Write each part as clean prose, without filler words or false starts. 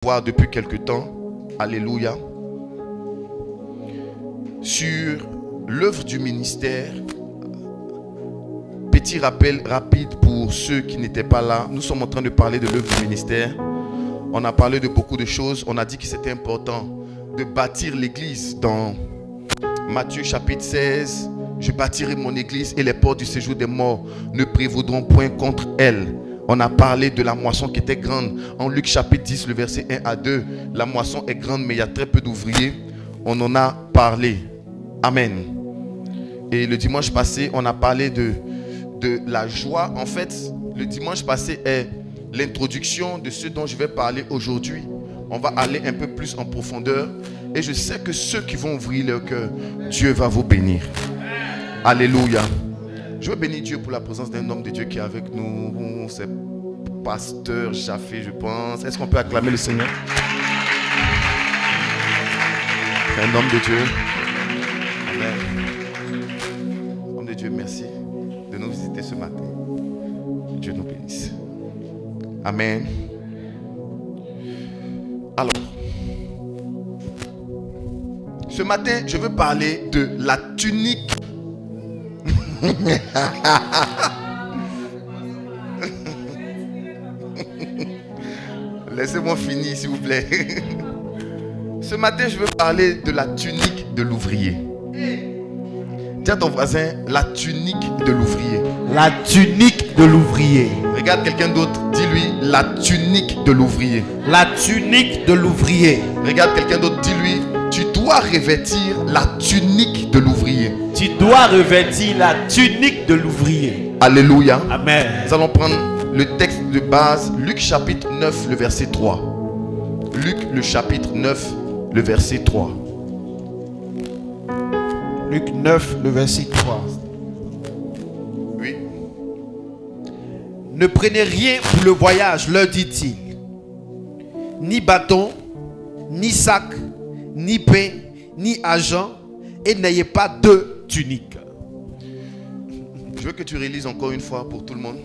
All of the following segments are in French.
voir depuis quelque temps, alléluia, sur l'œuvre du ministère. Petit rappel rapide pour ceux qui n'étaient pas là. Nous sommes en train de parler de l'œuvre du ministère. On a parlé de beaucoup de choses. On a dit que c'était important de bâtir l'église dans Matthieu chapitre 16. Je bâtirai mon église et les portes du séjour des morts ne prévaudront point contre elle. On a parlé de la moisson qui était grande. En Luc chapitre 10, le verset 1 à 2. La moisson est grande, mais il y a très peu d'ouvriers. On en a parlé. Amen. Et le dimanche passé, on a parlé de la joie. En fait, le dimanche passé est l'introduction de ce dont je vais parler aujourd'hui. On va aller un peu plus en profondeur. Et je sais que ceux qui vont ouvrir leur cœur, Dieu va vous bénir. Alléluia. Je veux bénir Dieu pour la présence d'un homme de Dieu qui est avec nous. C'est pasteur Jaffé, je pense. Est-ce qu'on peut acclamer le Seigneur? C'est un homme de Dieu. Amen. Homme de Dieu, merci de nous visiter ce matin. Dieu nous bénisse. Amen. Alors, ce matin, je veux parler de la tunique. Laissez-moi finir, s'il vous plaît. Ce matin, je veux parler de la tunique de l'ouvrier. Dis à ton voisin, la tunique de l'ouvrier. La tunique de l'ouvrier. Regarde quelqu'un d'autre, dis-lui la tunique de l'ouvrier. La tunique de l'ouvrier. Regarde quelqu'un d'autre, dis-lui, tu dois revêtir la tunique de l'ouvrier. Tu dois revêtir la tunique de l'ouvrier. Alléluia. Amen. Nous allons prendre le texte de base, Luc chapitre 9, le verset 3. Luc le chapitre 9, le verset 3. Luc 9, le verset 3. Oui. Ne prenez rien pour le voyage, leur dit-il. Ni bâton, ni sac, ni pain, ni argent, et n'ayez pas de tunique. Je veux que tu réalises encore une fois pour tout le monde.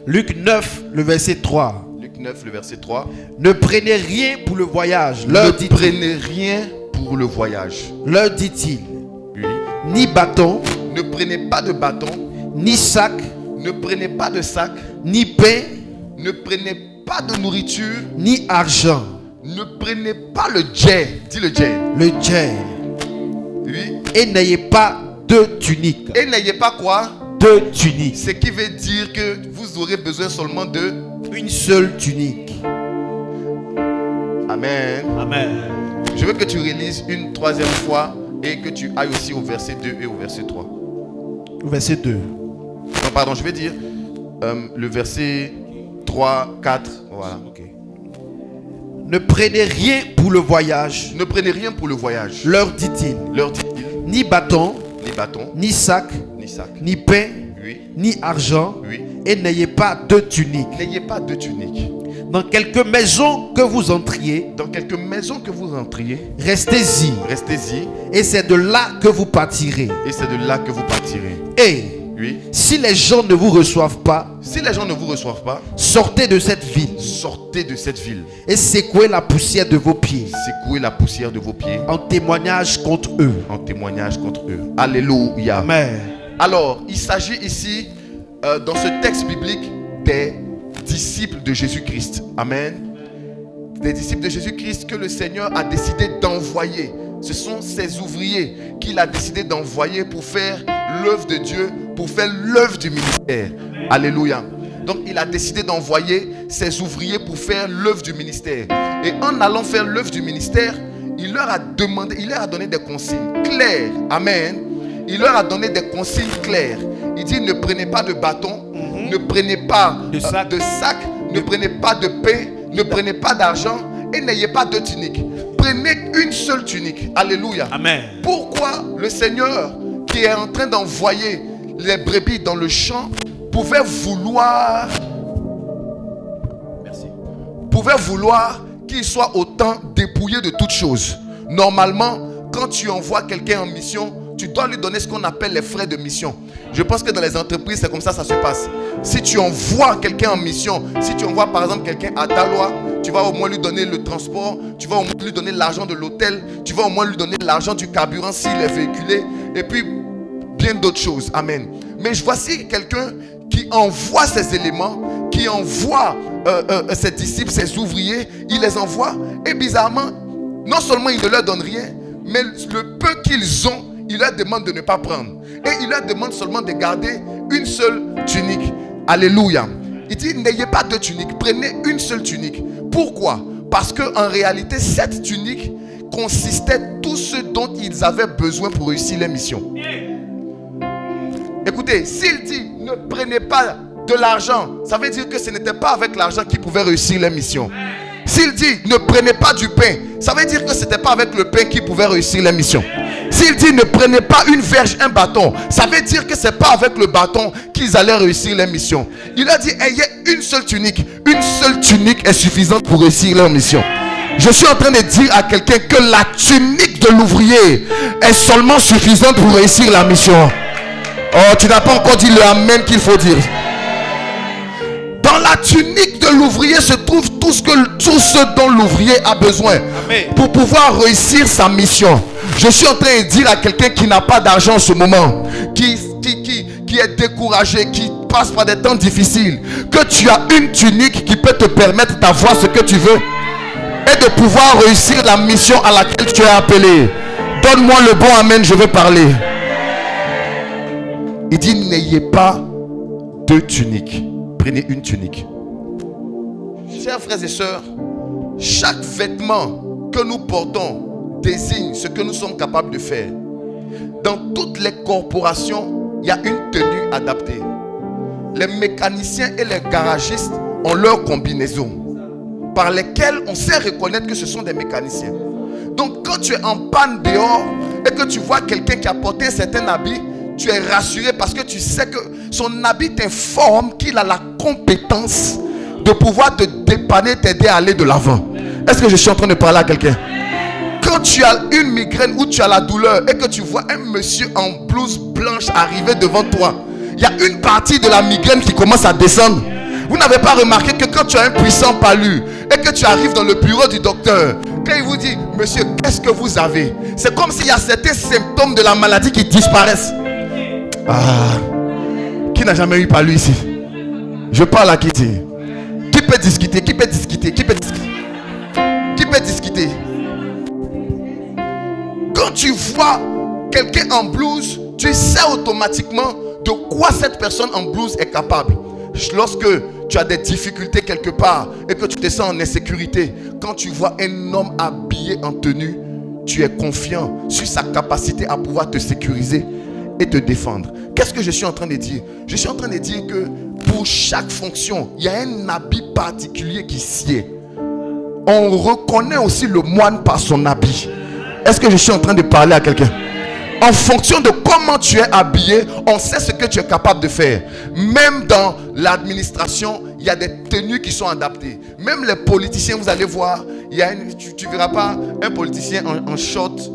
Luc 9, le verset 3. Luc 9, le verset 3. Ne prenez rien pour le voyage, Ne leur dit-il. prenez rien pour le voyage. Leur dit-il. Oui. Ni bâton, Ne prenez pas de bâton. ni sac, Ne prenez pas de sac. ni pain, Ne prenez pas de nourriture. ni argent. Ne prenez pas le jet. Dis le jet. Le djel. Oui. Et n'ayez pas de tunique. Et n'ayez pas quoi? De tunique. Ce qui veut dire que vous aurez besoin seulement de... Une seule tunique. Amen. Amen. Je veux que tu réalises une troisième fois et que tu ailles aussi au verset 2 et au verset 3. Verset 2. Non, pardon, je vais dire le verset 3, 4. Voilà. Ok. Ne prenez rien pour le voyage, Ne prenez rien pour le voyage. leur dit-il. Leur dit-il, Ni bâton, ni bâton, ni sac, ni sac. ni pain, Oui, ni argent, oui. et n'ayez pas de tunique. N'ayez pas de tunique. Dans quelque maison que vous entriez, Dans quelque maison que vous rentriez, restez-y. restez-y Et c'est de là que vous partirez. et c'est de là que vous partirez. Et Oui. si les gens ne vous reçoivent pas, Si les gens ne vous reçoivent pas, sortez de cette ville sortez de cette ville. et secouez la poussière de vos pieds Secouez la poussière de vos pieds en témoignage contre eux. en témoignage contre eux. Alléluia. Amen. Alors, il s'agit ici, dans ce texte biblique, des disciples de Jésus-Christ. Amen. Des disciples de Jésus-Christ que le Seigneur a décidé d'envoyer. Ce sont ces ouvriers qu'il a décidé d'envoyer pour faire l'œuvre de Dieu, pour faire l'œuvre du ministère. Alléluia. Donc, il a décidé d'envoyer ces ouvriers pour faire l'œuvre du ministère. Et en allant faire l'œuvre du ministère, il leur a demandé, il leur a donné des consignes claires. Amen. Il leur a donné des consignes claires. Il dit, ne prenez pas de bâton, ne prenez pas De sac. de sac, ne prenez pas de pain, ne prenez pas d'argent et n'ayez pas de tunique. Prenez une seule tunique. Alléluia. Amen. Pourquoi le Seigneur qui est en train d'envoyer les brebis dans le champ pouvait vouloir qu'il soit autant dépouillé de toutes choses? Normalement, quand tu envoies quelqu'un en mission, tu dois lui donner ce qu'on appelle les frais de mission. Je pense que dans les entreprises, c'est comme ça se passe. Si tu envoies quelqu'un en mission, si tu envoies par exemple quelqu'un à Daloa, tu vas au moins lui donner le transport, tu vas au moins lui donner l'argent de l'hôtel, tu vas au moins lui donner l'argent du carburant s'il est véhiculé, et puis bien d'autres choses. Amen. Mais voici quelqu'un qui envoie ces éléments, qui envoie ses disciples, ses ouvriers, il les envoie, et bizarrement, non seulement il ne leur donne rien, mais le peu qu'ils ont, il leur demande de ne pas prendre. Et il leur demande seulement de garder une seule tunique. Alléluia. Il dit, n'ayez pas deux tuniques, prenez une seule tunique. Pourquoi? Parce qu'en réalité, cette tunique consistait tout ce dont ils avaient besoin pour réussir leur mission. Écoutez, s'il dit, ne prenez pas de l'argent, ça veut dire que ce n'était pas avec l'argent qu'ils pouvaient réussir leur mission. S'il dit, ne prenez pas du pain, ça veut dire que ce n'était pas avec le pain qu'ils pouvaient réussir leur mission. S'il dit, ne prenez pas une verge, un bâton, ça veut dire que ce n'est pas avec le bâton qu'ils allaient réussir leur mission. Il a dit, ayez une seule tunique. Une seule tunique est suffisante pour réussir leur mission. Je suis en train de dire à quelqu'un que la tunique de l'ouvrier est seulement suffisante pour réussir la mission. Oh, tu n'as pas encore dit le amen qu'il faut dire. Dans la tunique de l'ouvrier se trouve tout ce dont l'ouvrier a besoin. Amen. Pour pouvoir réussir sa mission. Je suis en train de dire à quelqu'un qui n'a pas d'argent en ce moment, qui est découragé, qui passe par des temps difficiles, que tu as une tunique qui peut te permettre d'avoir ce que tu veux et de pouvoir réussir la mission à laquelle tu es appelé. Donne-moi le bon amen, je veux parler. Il dit, n'ayez pas deux tuniques, prenez une tunique. Chers frères et sœurs, chaque vêtement que nous portons désigne ce que nous sommes capables de faire. Dans toutes les corporations, il y a une tenue adaptée. Les mécaniciens et les garagistes ont leur combinaison par lesquelles on sait reconnaître que ce sont des mécaniciens. Donc quand tu es en panne dehors et que tu vois quelqu'un qui a porté un certain habit, tu es rassuré parce que tu sais que son habit t'informe qu'il a la compétence de pouvoir te dépanner, t'aider à aller de l'avant. Est-ce que je suis en train de parler à quelqu'un? Quand tu as une migraine ou tu as la douleur et que tu vois un monsieur en blouse blanche arriver devant toi, il y a une partie de la migraine qui commence à descendre. Vous n'avez pas remarqué que quand tu as un puissant palu et que tu arrives dans le bureau du docteur, quand il vous dit, monsieur, qu'est-ce que vous avez? C'est comme s'il y a certains symptômes de la maladie qui disparaissent. Ah, qui n'a jamais eu palu ici? Je parle à qui dit? Qui peut discuter? Qui peut discuter? Qui peut discuter? Qui peut discuter? Quand tu vois quelqu'un en blouse, tu sais automatiquement de quoi cette personne en blouse est capable. Lorsque tu as des difficultés quelque part et que tu te sens en insécurité, quand tu vois un homme habillé en tenue, tu es confiant sur sa capacité à pouvoir te sécuriser et te défendre. Qu'est-ce que je suis en train de dire? Je suis en train de dire que pour chaque fonction, il y a un habit particulier qui sied. On reconnaît aussi le moine par son habit. Est-ce que je suis en train de parler à quelqu'un? En fonction de comment tu es habillé, on sait ce que tu es capable de faire. Même dans l'administration, il y a des tenues qui sont adaptées. Même les politiciens, vous allez voir, il y a tu ne verras pas un politicien en short,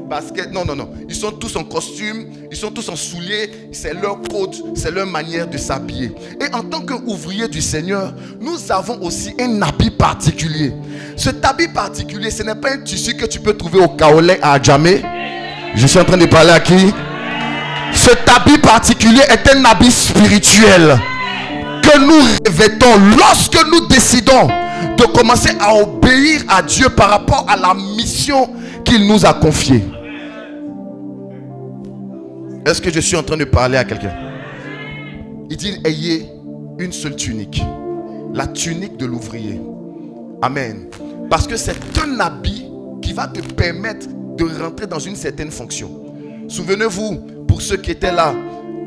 basket. Non, non, non. Ils sont tous en costume, ils sont tous en souliers. C'est leur code, c'est leur manière de s'habiller. Et en tant qu'ouvrier du Seigneur, nous avons aussi un habit particulier. Cet habit particulier, ce n'est pas un tissu que tu peux trouver au Kaolin à Adjamé. Je suis en train de parler à qui? Cet habit particulier est un habit spirituel que nous revêtons lorsque nous décidons de commencer à obéir à Dieu par rapport à la mission qu'il nous a confiée. Est-ce que je suis en train de parler à quelqu'un? Il dit, ayez une seule tunique. La tunique de l'ouvrier. Amen. Parce que c'est un habit qui va te permettre de rentrer dans une certaine fonction. Souvenez-vous, pour ceux qui étaient là,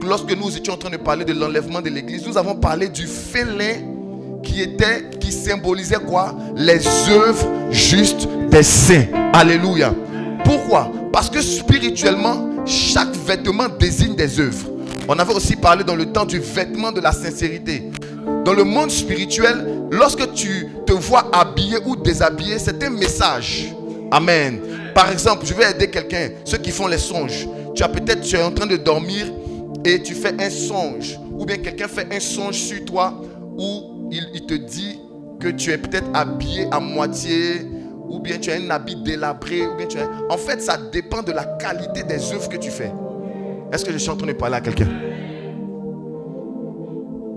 lorsque nous étions en train de parler de l'enlèvement de l'église, nous avons parlé du félin qui symbolisait quoi? Les œuvres justes des saints. Alléluia. Pourquoi? Parce que spirituellement, chaque vêtement désigne des œuvres. On avait aussi parlé dans le temps du vêtement de la sincérité. Dans le monde spirituel, lorsque tu te vois habillé ou déshabillé, c'est un message. Amen. Par exemple, je vais aider quelqu'un, ceux qui font les songes. Tu es en train de dormir et tu fais un songe. Ou bien quelqu'un fait un songe sur toi où il te dit que tu es peut-être habillé à moitié, ou bien tu as un habit délabré, ou bien En fait, ça dépend de la qualité des œuvres que tu fais. Est-ce que je suis en train de parler à quelqu'un?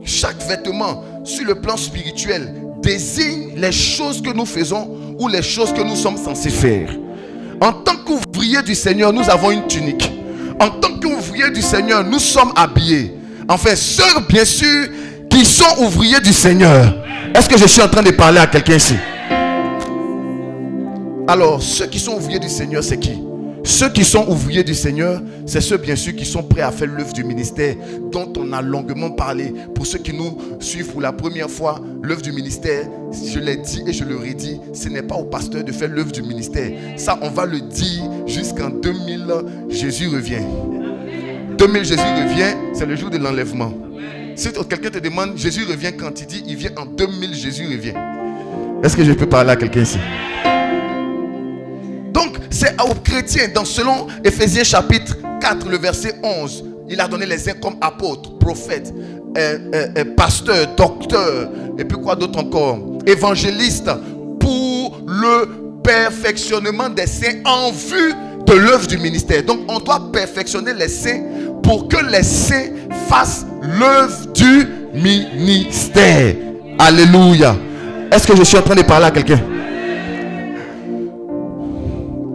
Chaque vêtement, sur le plan spirituel, désigne les choses que nous faisons ou les choses que nous sommes censés faire. En tant qu'ouvriers du Seigneur, nous avons une tunique. En tant qu'ouvriers du Seigneur, nous sommes habillés. Enfin, ceux, bien sûr, qui sont ouvriers du Seigneur. Est-ce que je suis en train de parler à quelqu'un ici? Alors, ceux qui sont ouvriers du Seigneur, c'est qui? Ceux qui sont ouvriers du Seigneur, c'est ceux bien sûr qui sont prêts à faire l'œuvre du ministère dont on a longuement parlé. Pour ceux qui nous suivent pour la première fois, l'œuvre du ministère, je l'ai dit et je le redis, ce n'est pas au pasteur de faire l'œuvre du ministère. Ça, on va le dire jusqu'en 2000, Jésus revient. 2000, Jésus revient, c'est le jour de l'enlèvement. Si quelqu'un te demande, Jésus revient quand il dit, il vient en 2000, Jésus revient. Est-ce que je peux parler à quelqu'un ici? Donc, c'est aux chrétiens, selon Éphésiens chapitre 4, le verset 11, il a donné les uns comme apôtres, prophètes, pasteurs, docteurs, et puis quoi d'autre encore? Évangélistes, pour le perfectionnement des saints en vue de l'œuvre du ministère. Donc, on doit perfectionner les saints pour que les saints fassent l'œuvre du ministère. Alléluia. Est-ce que je suis en train de parler à quelqu'un?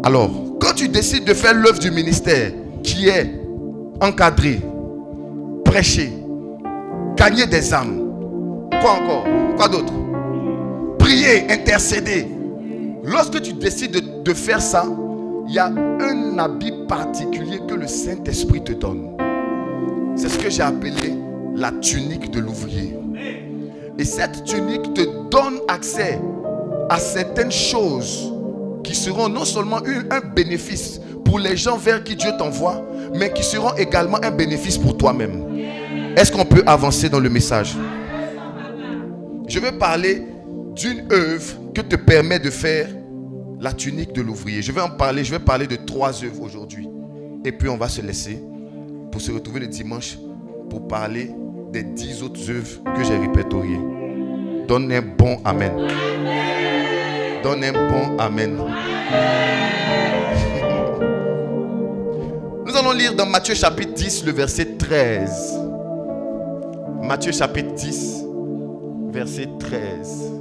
Alors, quand tu décides de faire l'œuvre du ministère qui est encadrée, prêcher, gagner des âmes, quoi encore? Quoi d'autre? Prier, intercéder. Lorsque tu décides de faire ça, il y a un habit particulier que le Saint-Esprit te donne. C'est ce que j'ai appelé la tunique de l'ouvrier. Et cette tunique te donne accès à certaines choses qui seront non seulement un bénéfice pour les gens vers qui Dieu t'envoie, mais qui seront également un bénéfice pour toi-même. Est-ce qu'on peut avancer dans le message? Je vais parler d'une œuvre que te permet de faire la tunique de l'ouvrier. Je vais parler de 3 œuvres aujourd'hui. Et puis on va se laisser pour se retrouver le dimanche pour parler des 10 autres œuvres que j'ai répertoriées. Donne un bon amen. Donne un bon amen. Nous allons lire dans Matthieu chapitre 10, le verset 13. Matthieu chapitre 10, verset 13.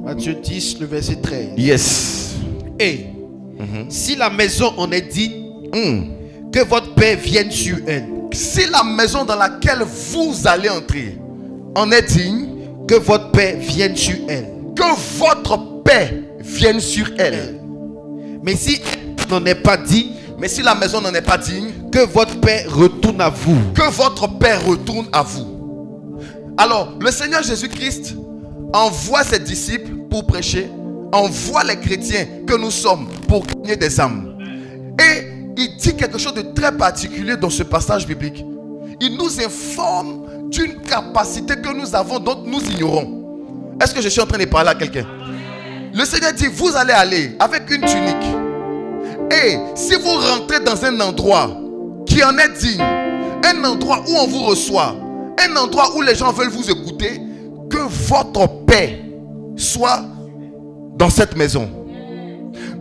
Matthieu 10, le verset 13. Yes. Et si la maison en est digne, que votre paix vienne sur elle. Si la maison dans laquelle vous allez entrer en est digne, que votre paix vienne sur elle. Que votre paix vienne sur elle. Mais si elle n'en est pas digne, mais si la maison n'en est pas digne, que votre paix retourne à vous. Que votre paix retourne à vous. Alors, le Seigneur Jésus-Christ envoie ses disciples pour prêcher, envoie les chrétiens que nous sommes pour gagner des âmes. Et il dit quelque chose de très particulier dans ce passage biblique. Il nous informe d'une capacité que nous avons dont nous ignorons. Est-ce que je suis en train de parler à quelqu'un? Le Seigneur dit, vous allez aller avec une tunique. Et si vous rentrez dans un endroit qui en est digne, un endroit où on vous reçoit, un endroit où les gens veulent vous écouter, que votre paix soit dans cette maison.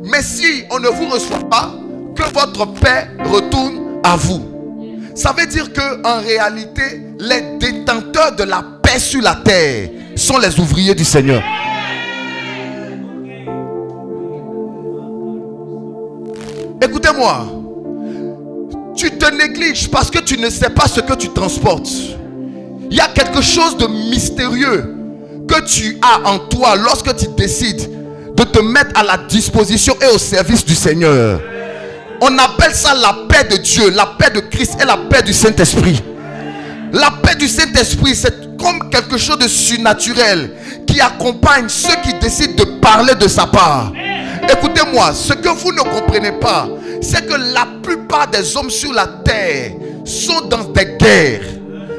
Mais si on ne vous reçoit pas, que votre paix retourne à vous. Ça veut dire que en réalité, les détenteurs de la paix sur la terre sont les ouvriers du Seigneur. Écoutez-moi, tu te négliges parce que tu ne sais pas ce que tu transportes. Il y a quelque chose de mystérieux que tu as en toi lorsque tu décides de te mettre à la disposition et au service du Seigneur. On appelle ça la paix de Dieu, la paix de Christ et la paix du Saint-Esprit. La paix du Saint-Esprit, c'est comme quelque chose de surnaturel qui accompagne ceux qui décident de parler de sa part. Écoutez-moi, ce que vous ne comprenez pas, c'est que la plupart des hommes sur la terre sont dans des guerres.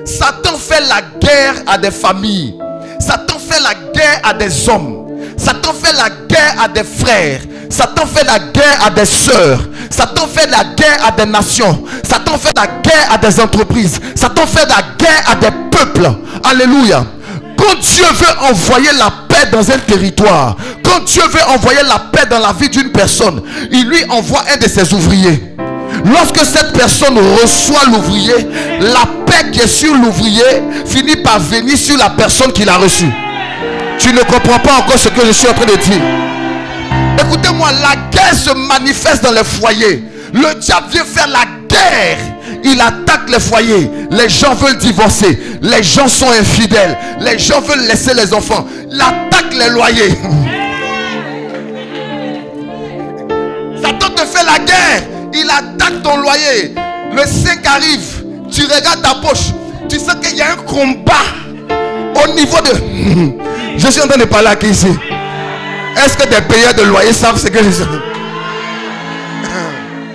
Satan fait la guerre à des familles. Satan fait la guerre à des hommes. Satan fait la guerre à des frères. Satan fait la guerre à des sœurs. Satan fait la guerre à des nations. Satan fait la guerre à des entreprises. Satan fait la guerre à des peuples. Alléluia. Quand Dieu veut envoyer la paix dans un territoire, quand Dieu veut envoyer la paix dans la vie d'une personne, il lui envoie un de ses ouvriers. Lorsque cette personne reçoit l'ouvrier, la paix qui est sur l'ouvrier finit par venir sur la personne qui l'a reçu. Tu ne comprends pas encore ce que je suis en train de dire. Écoutez-moi, la guerre se manifeste dans les foyers. Le diable vient faire la guerre. Il attaque les foyers. Les gens veulent divorcer. Les gens sont infidèles. Les gens veulent laisser les enfants. Il attaque les loyers. Satan te fait la guerre. Il attaque ton loyer. Le 5 arrive. Tu regardes ta poche. Tu sens qu'il y a un combat au niveau de... Je suis en train de parler à qui ici? Est-ce que des payeurs de loyer savent ce que je dis?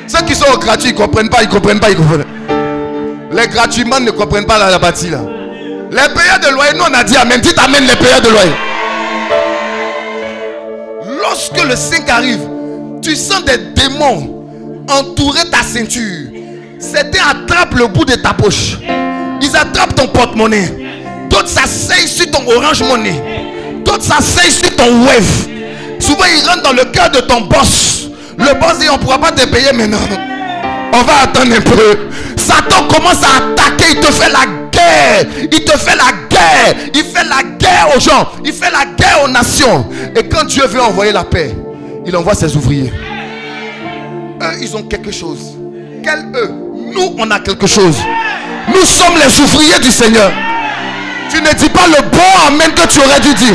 Ceux qui sont au gratuit, ils ne comprennent pas, ils ne comprennent pas, ils comprennent. Les gratuitement ne comprennent pas la bâtie là. Les payeurs de loyer, nous on a dit amen. Dites amen les payeurs de loyer. Lorsque le 5 arrive, tu sens des démons entourer ta ceinture. Certains attrapent le bout de ta poche. Ils attrapent ton porte-monnaie. D'autres s'asseyent sur ton Orange Money. D'autres s'asseyent sur ton Wave. Souvent ils rentrent dans le cœur de ton boss. Le boss dit on ne pourra pas te payer maintenant. On va attendre un peu. Satan commence à attaquer. Il te fait la guerre. Il te fait la guerre. Il fait la guerre aux gens. Il fait la guerre aux nations. Et quand Dieu veut envoyer la paix, il envoie ses ouvriers. Eux, ils ont quelque chose. Quels eux? Nous, on a quelque chose. Nous sommes les ouvriers du Seigneur. Tu ne dis pas le bon amen que tu aurais dû dire.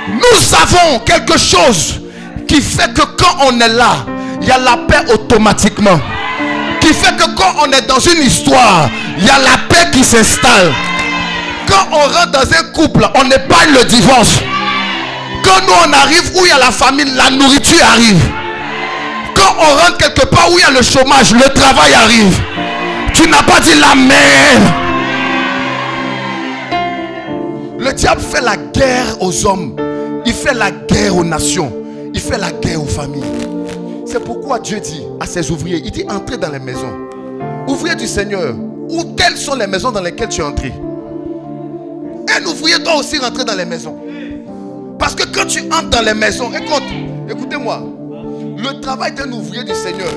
Nous avons quelque chose qui fait que quand on est là, il y a la paix automatiquement. Qui fait que quand on est dans une histoire, il y a la paix qui s'installe. Quand on rentre dans un couple, on épargne le divorce. Quand nous on arrive où il y a la famine, la nourriture arrive. Quand on rentre quelque part où il y a le chômage, le travail arrive. Tu n'as pas dit l'amen. Le diable fait la guerre aux hommes. Il fait la guerre aux nations. Il fait la guerre aux familles. C'est pourquoi Dieu dit à ses ouvriers, il dit entrez dans les maisons. Ouvriers du Seigneur. Ou quelles sont les maisons dans lesquelles tu es entré? Un ouvrier doit aussi rentrer dans les maisons. Parce que quand tu entres dans les maisons, écoutez-moi, le travail d'un ouvrier du Seigneur,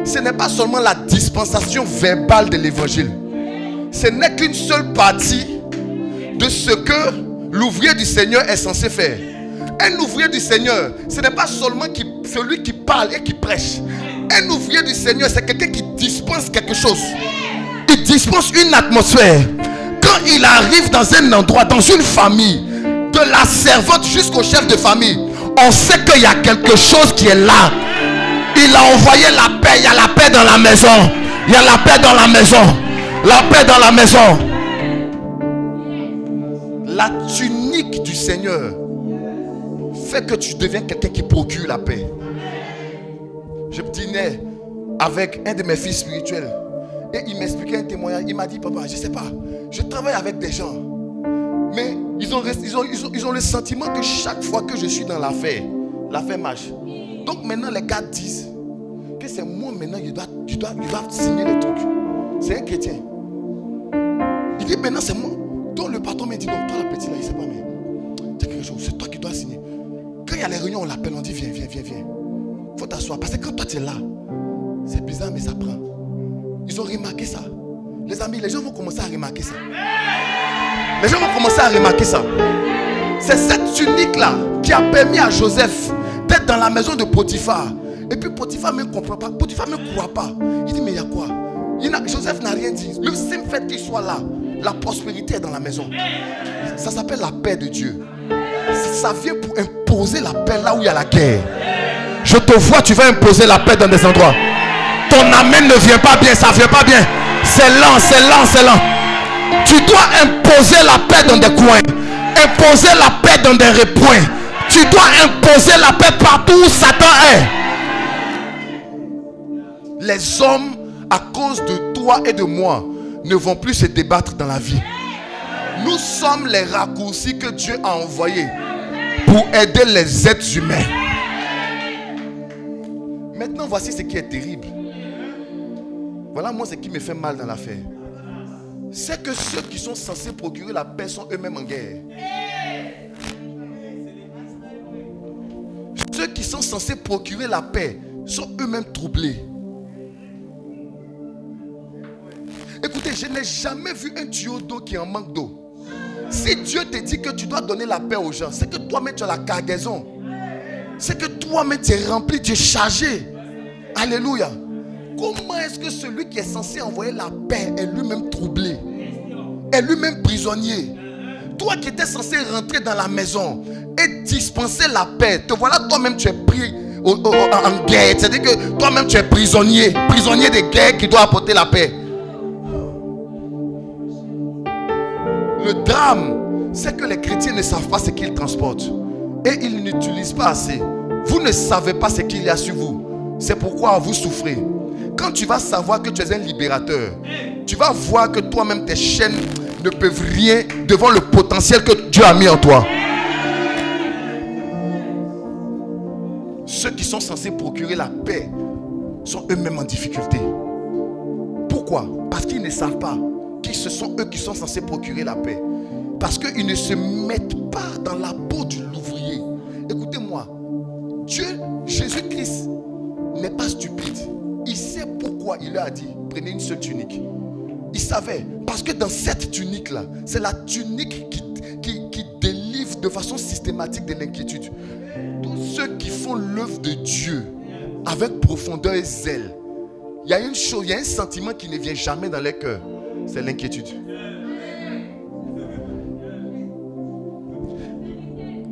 ce n'est pas seulement la dispensation verbale de l'évangile. Ce n'est qu'une seule partie de ce que l'ouvrier du Seigneur est censé faire. Un ouvrier du Seigneur, ce n'est pas seulement celui qui parle et qui prêche. Un ouvrier du Seigneur, c'est quelqu'un qui dispense quelque chose. Il dispense une atmosphère. Quand il arrive dans un endroit, dans une famille, de la servante jusqu'au chef de famille, on sait qu'il y a quelque chose qui est là. Il a envoyé la paix. Il y a la paix dans la maison. Il y a la paix dans la maison. La paix dans la maison. La tunique du Seigneur fait que tu deviens quelqu'un qui procure la paix. Je dînais avec un de mes fils spirituels et il m'expliquait un témoignage. Il m'a dit, papa, je ne sais pas, je travaille avec des gens, mais ils ont le sentiment que chaque fois que je suis dans l'affaire marche. Donc maintenant les gars disent que c'est moi maintenant, il doit signer les trucs. C'est un chrétien. Il dit maintenant c'est moi. Donc le patron m'a dit non, toi la petite là, il ne sait pas, mais c'est quelque chose, c'est toi qui dois signer. Quand il y a les réunions, on l'appelle, on dit viens. Faut t'asseoir. Parce que quand toi tu es là, c'est bizarre mais ça prend. Ils ont remarqué ça. Les amis, les gens vont commencer à remarquer ça. Les gens vont commencer à remarquer ça. C'est cette tunique là qui a permis à Joseph d'être dans la maison de Potiphar. Et puis Potiphar ne comprend pas. Potiphar ne croit pas. Il dit mais il y a quoi? Joseph n'a rien dit. Le simple fait qu'il soit là, la prospérité est dans la maison. Ça s'appelle la paix de Dieu. Ça vient pour imposer la paix là où il y a la guerre. Je te vois, tu vas imposer la paix dans des endroits. Ton amen ne vient pas bien, ça ne vient pas bien. C'est lent. Tu dois imposer la paix dans des coins. Imposer la paix dans des recoins. Tu dois imposer la paix partout où Satan est. Les hommes, à cause de toi et de moi, ne vont plus se débattre dans la vie. Nous sommes les raccourcis que Dieu a envoyés pour aider les êtres humains. Maintenant, voici ce qui est terrible. Voilà moi ce qui me fait mal dans l'affaire. C'est que ceux qui sont censés procurer la paix sont eux-mêmes en guerre. Ceux qui sont censés procurer la paix sont eux-mêmes troublés. Écoutez, je n'ai jamais vu un tuyau d'eau qui en manque d'eau. Si Dieu te dit que tu dois donner la paix aux gens, c'est que toi-même tu as la cargaison. C'est que toi-même tu es rempli, tu es chargé. Alléluia. Comment est-ce que celui qui est censé envoyer la paix est lui-même troublé, est lui-même prisonnier? Toi qui étais censé rentrer dans la maison et dispenser la paix, te voilà toi-même tu es pris en guerre. C'est-à-dire que toi-même tu es prisonnier de guerre qui doit apporter la paix. Le drame, c'est que les chrétiens ne savent pas ce qu'ils transportent et ils n'utilisent pas assez. Vous ne savez pas ce qu'il y a sur vous. C'est pourquoi vous souffrez. Quand tu vas savoir que tu es un libérateur, tu vas voir que toi-même tes chaînes ne peuvent rien devant le potentiel que Dieu a mis en toi. Ceux qui sont censés procurer la paix sont eux-mêmes en difficulté. Pourquoi? Parce qu'ils ne savent pas que ce sont eux qui sont censés procurer la paix. Parce qu'ils ne se mettent pas dans la peau de l'ouvrier. Écoutez-moi, Dieu, Jésus-Christ, n'est pas stupide. Il sait pourquoi il leur a dit prenez une seule tunique. Il savait, parce que dans cette tunique là, c'est la tunique qui délivre de façon systématique de l'inquiétude. Tous ceux qui font l'œuvre de Dieu avec profondeur et zèle, il y a une chose, il y a un sentiment qui ne vient jamais dans leur cœur, c'est l'inquiétude.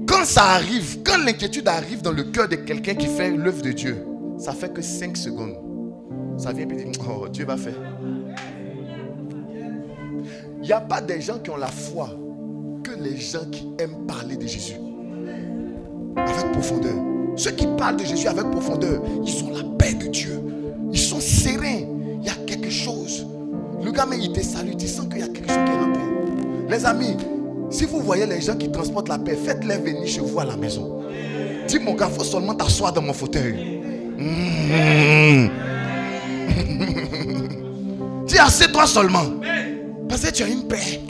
Quand ça arrive, quand l'inquiétude arrive dans le cœur de quelqu'un qui fait l'œuvre de Dieu, ça fait que 5 secondes. Ça vient et dit, oh, Dieu va faire. Il n'y a pas des gens qui ont la foi que les gens qui aiment parler de Jésus. Avec profondeur. Ceux qui parlent de Jésus avec profondeur, ils ont la paix de Dieu. Ils sont sereins. Il y a quelque chose. Le gars, mais il te salue, tu sens qu'il y a quelque chose qui est rentré. Les amis, si vous voyez les gens qui transportent la paix, faites-les venir chez vous à la maison. Dis mon gars, il faut seulement t'asseoir dans mon fauteuil. Dis, assieds-toi seulement. Parce que tu as une paix.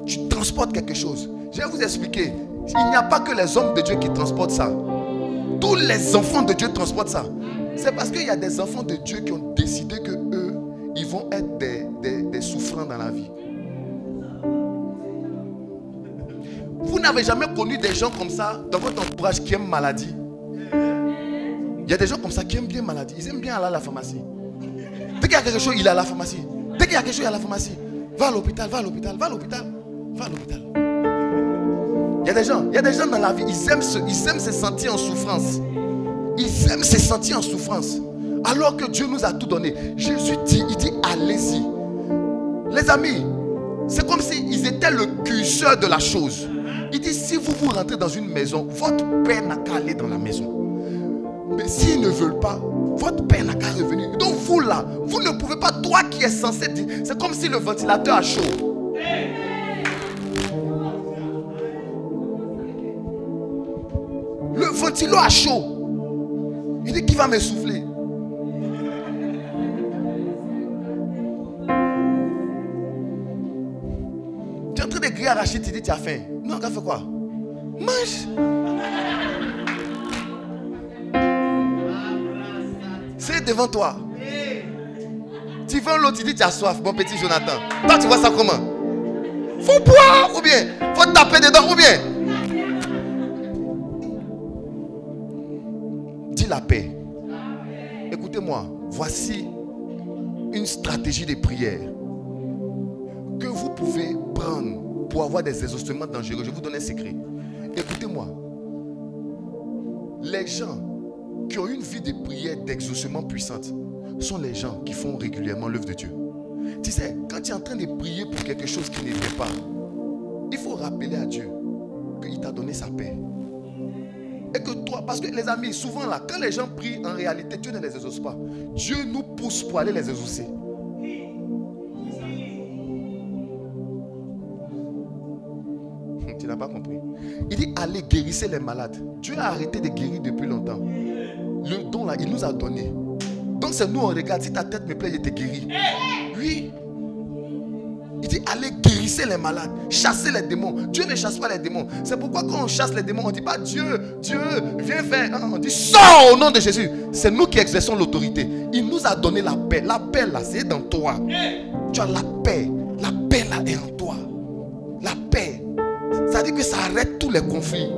Tu transportes quelque chose. Je vais vous expliquer. Il n'y a pas que les hommes de Dieu qui transportent ça. Tous les enfants de Dieu transportent ça. C'est parce qu'il y a des enfants de Dieu qui ont décidé que eux, ils vont être des souffrants dans la vie. Vous n'avez jamais connu des gens comme ça dans votre entourage qui aiment maladie? Il y a des gens comme ça qui aiment bien maladie. Ils aiment bien aller à la pharmacie. Dès qu'il y a quelque chose, il est à la pharmacie. Dès qu'il y a quelque chose, il est à la pharmacie. Va à l'hôpital, va à l'hôpital, va à l'hôpital, va à l'hôpital. Il y a des gens dans la vie, ils aiment se sentir en souffrance. Ils aiment se sentir en souffrance. Alors que Dieu nous a tout donné. Jésus dit, il dit allez-y. Les amis, c'est comme s'ils étaient le curseur de la chose. Il dit si vous rentrez dans une maison, votre père n'a qu'à aller dans la maison. Mais s'ils ne veulent pas, votre père n'a qu'à revenir. Donc vous là, vous ne pouvez pas, toi qui es censé dire, c'est comme si le ventilateur a chaud. Le ventilo a chaud. Il dit qui va me souffler? Tu es en train de griller arracher, tu dis tu as faim. Non, tu as fait quoi? Mange. C'est devant toi. Tu veux l'autre, tu dis tu as soif, mon petit Jonathan. Toi tu vois ça comment? Faut boire ou bien faut taper dedans ou bien? Dis la paix. Écoutez-moi, voici une stratégie de prière que vous pouvez prendre pour avoir des exaucements dangereux. Je vais vous donner un secret. Écoutez-moi. Les gens qui ont une vie de prière, d'exaucement puissante, sont les gens qui font régulièrement l'œuvre de Dieu. Tu sais, quand tu es en train de prier pour quelque chose qui ne vient pas, il faut rappeler à Dieu qu'il t'a donné sa paix. Et que toi, parce que les amis, souvent là, quand les gens prient, en réalité, Dieu ne les exauce pas. Dieu nous pousse pour aller les exaucer. Tu n'as n'a pas compris. Il dit allez guérissez les malades. Dieu a arrêté de guérir depuis longtemps. Le don là, il nous a donné. Donc c'est nous on regarde. Si ta tête me plaît, je te guéris. Oui. Il dit allez guérissez les malades, chassez les démons. Dieu ne chasse pas les démons. C'est pourquoi quand on chasse les démons, on ne dit pas Dieu, viens faire. On dit sors au nom de Jésus. C'est nous qui exerçons l'autorité. Il nous a donné la paix. La paix là, c'est dans toi. Tu as la paix. La paix là est en toi. La paix. Ça dit que ça arrête tous les conflits.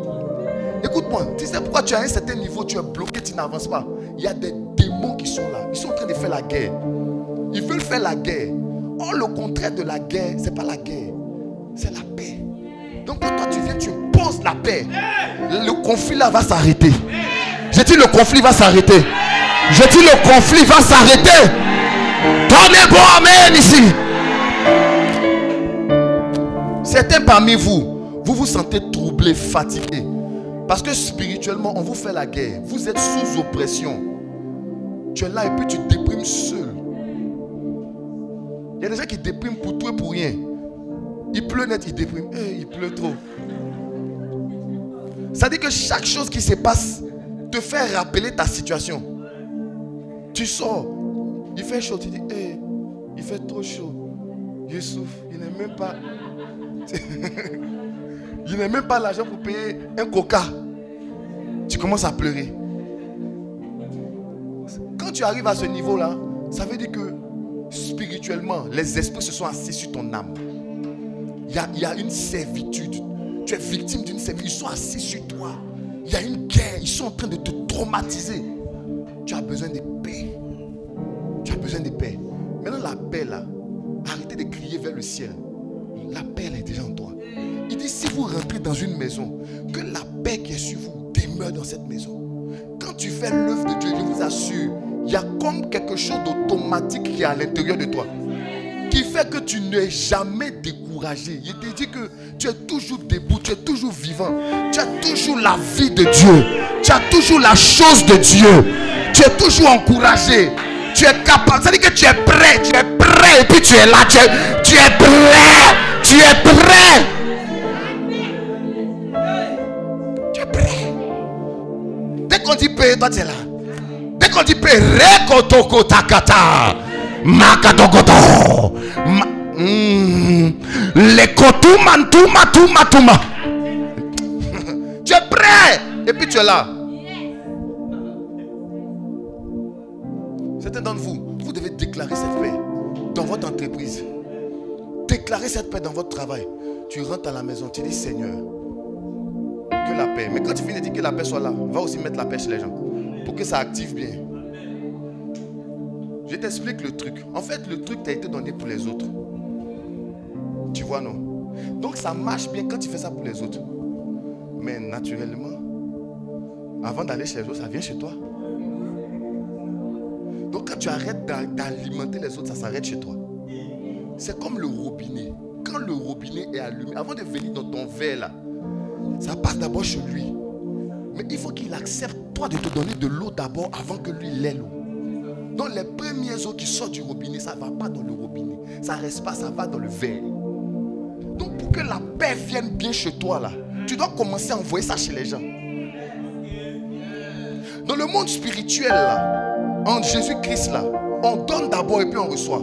Écoute-moi, tu sais pourquoi tu as un certain niveau, tu es bloqué, tu n'avances pas. Il y a des démons qui sont là. Ils sont en train de faire la guerre. Ils veulent faire la guerre. Or, le contraire de la guerre, ce n'est pas la guerre, c'est la paix. Donc, quand toi tu viens, tu poses la paix. Le conflit là va s'arrêter. Je dis le conflit va s'arrêter. Je dis le conflit va s'arrêter. Donnez bon amen ici. Certains parmi vous, vous vous sentez troublé, fatigué. Parce que spirituellement, on vous fait la guerre. Vous êtes sous oppression. Tu es là et puis tu te déprimes seul. Il y a des gens qui dépriment pour tout et pour rien. Il pleut net, il déprime. Il pleut trop. Ça dit que chaque chose qui se passe te fait rappeler ta situation. Tu sors, il fait chaud, tu dis, il fait trop chaud. Je souffre, il n'est même pas... il n'est même pas l'argent pour payer un coca. Tu commences à pleurer. Quand tu arrives à ce niveau-là, ça veut dire que spirituellement, les esprits se sont assis sur ton âme. Il y a une servitude. Tu es victime d'une servitude. Ils sont assis sur toi. Il y a une guerre. Ils sont en train de te traumatiser. Tu as besoin de paix. Tu as besoin de paix. Maintenant, la paix là, arrêtez de crier vers le ciel. La paix elle est déjà en toi. Il dit, si vous rentrez dans une maison, que la paix qui est sur vous demeure dans cette maison. Quand tu fais l'œuvre de Dieu, je vous assure, il y a comme quelque chose d'automatique qui est à l'intérieur de toi, qui fait que tu n'es jamais découragé. Il te dit que tu es toujours debout, tu es toujours vivant. Tu as toujours la vie de Dieu. Tu as toujours la chose de Dieu. Tu es toujours encouragé. Tu es capable. Ça veut dire que tu es prêt. Tu es prêt et puis tu es là. Tu es prêt. Tu es prêt. Tu es prêt. Dès qu'on dit paix, toi tu es là. Dès qu'on dit paix, rekotoko takata, makadogodo, lekotu matuma. Tu es prêt et puis tu es là. Certains d'entre vous, vous devez déclarer cette paix dans votre entreprise. Déclarer cette paix dans votre travail. Tu rentres à la maison, tu dis Seigneur, que la paix. Mais quand tu finis de dire que la paix soit là, va aussi mettre la paix chez les gens. Pour que ça active bien. Je t'explique le truc. En fait, le truc t'a été donné pour les autres. Tu vois, non? Donc ça marche bien quand tu fais ça pour les autres. Mais naturellement, avant d'aller chez les autres, ça vient chez toi. Donc quand tu arrêtes d'alimenter les autres, ça s'arrête chez toi. C'est comme le robinet. Quand le robinet est allumé, avant de venir dans ton verre là, ça passe d'abord chez lui. Mais il faut qu'il accepte toi de te donner de l'eau d'abord avant que lui l'ait l'eau. Donc les premières eaux qui sortent du robinet, ça ne va pas dans le robinet. Ça ne reste pas, ça va dans le verre. Donc pour que la paix vienne bien chez toi là, tu dois commencer à envoyer ça chez les gens. Dans le monde spirituel là, en Jésus-Christ là, on donne d'abord et puis on reçoit.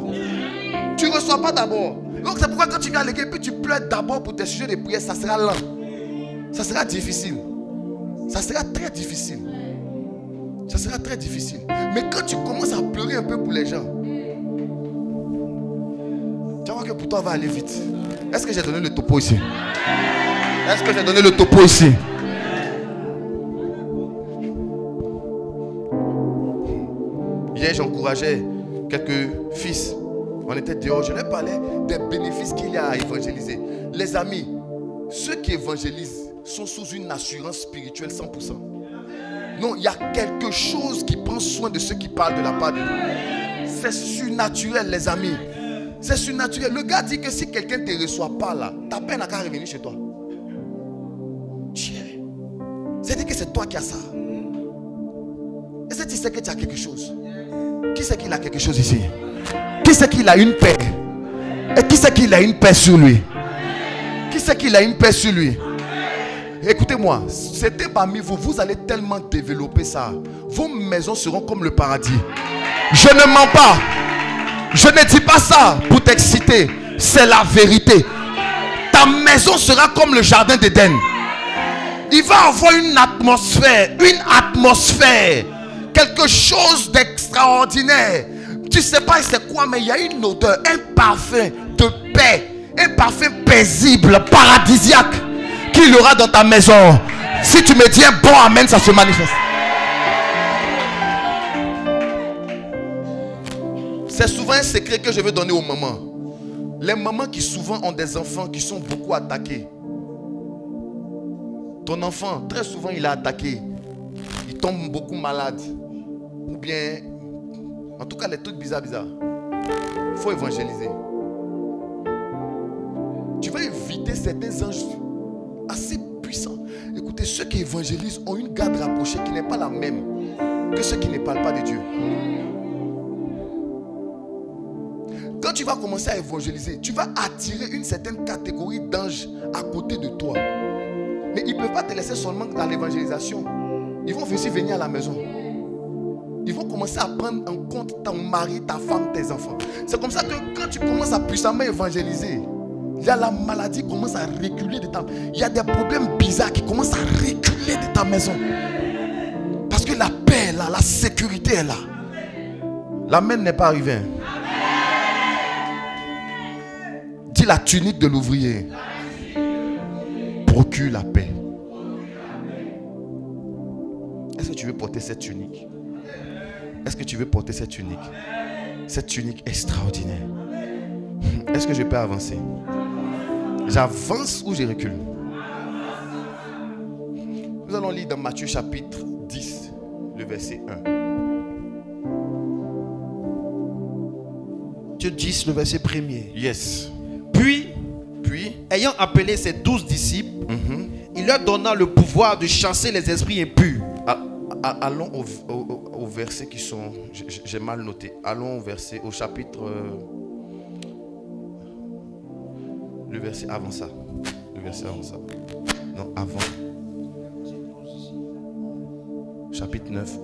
Tu ne reçois pas d'abord. Donc c'est pourquoi quand tu viens à l'église et puis tu pleures d'abord pour tes sujets de prière, ça sera lent. Ça sera difficile. Ça sera très difficile. Ça sera très difficile. Mais quand tu commences à pleurer un peu pour les gens, tu vas voir que pour toi, va aller vite. Est-ce que j'ai donné le topo ici? Est-ce que j'ai donné le topo ici? Hier, j'encourageais quelques fils. On était dehors. Je leur parlais des bénéfices qu'il y a à évangéliser. Les amis, ceux qui évangélisent sont sous une assurance spirituelle 100%. Non, il y a quelque chose qui prend soin de ceux qui parlent de la part de Dieu. C'est surnaturel, les amis. C'est surnaturel. Le gars dit que si quelqu'un ne te reçoit pas là, ta peine n'a qu'à revenir chez toi. C'est-à-dire que c'est toi qui as ça. Est-ce que tu sais que tu as quelque chose? Qui sait qu'il a quelque chose ici? Qui sait qu'il a une paix? Et qui sait qu'il a une paix sur lui? Qui sait qu'il a une paix sur lui? Écoutez-moi, c'était parmi vous, vous allez tellement développer ça. Vos maisons seront comme le paradis. Je ne mens pas. Je ne dis pas ça pour t'exciter. C'est la vérité. Ta maison sera comme le jardin d'Éden. Il va avoir une atmosphère, quelque chose d'extraordinaire. Tu sais pas c'est quoi, mais il y a une odeur, un parfum de paix, un parfum paisible, paradisiaque qu'il y aura dans ta maison. Si tu me dis un bon amen, ça se manifeste. C'est souvent un secret que je veux donner aux mamans. Les mamans qui souvent ont des enfants qui sont beaucoup attaqués. Ton enfant, très souvent, il est attaqué. Il tombe beaucoup malade. Ou bien, en tout cas, les trucs bizarres. Il faut évangéliser. Tu vas éviter certains anges assez puissants. Écoutez, ceux qui évangélisent ont une garde rapprochée qui n'est pas la même que ceux qui ne parlent pas de Dieu. Quand tu vas commencer à évangéliser, tu vas attirer une certaine catégorie d'anges à côté de toi. Mais ils ne peuvent pas te laisser seulement dans l'évangélisation. Ils vont aussi venir à la maison. Ils vont commencer à prendre en compte ton mari, ta femme, tes enfants. C'est comme ça que quand tu commences à puissamment évangéliser, il y a la maladie qui commence à reculer de ta... Il y a des problèmes bizarres qui commencent à reculer de ta maison. Parce que la paix est là, la sécurité est là. L'amen n'est pas arrivé. Dis la tunique de l'ouvrier. Procure la paix. Est-ce que tu veux porter cette tunique? Est-ce que tu veux porter cette tunique? Cette tunique extraordinaire. Est-ce que je peux avancer? J'avance ou je recule? Nous allons lire dans Matthieu chapitre 10, le verset 1. Matthieu 10, le verset 1er. Yes. Puis, ayant appelé ses 12 disciples, il leur donna le pouvoir de chasser les esprits impurs. Allons au verset qui sont... J'ai mal noté. Allons au chapitre... le verset avant ça. Non, avant. Chapitre 9.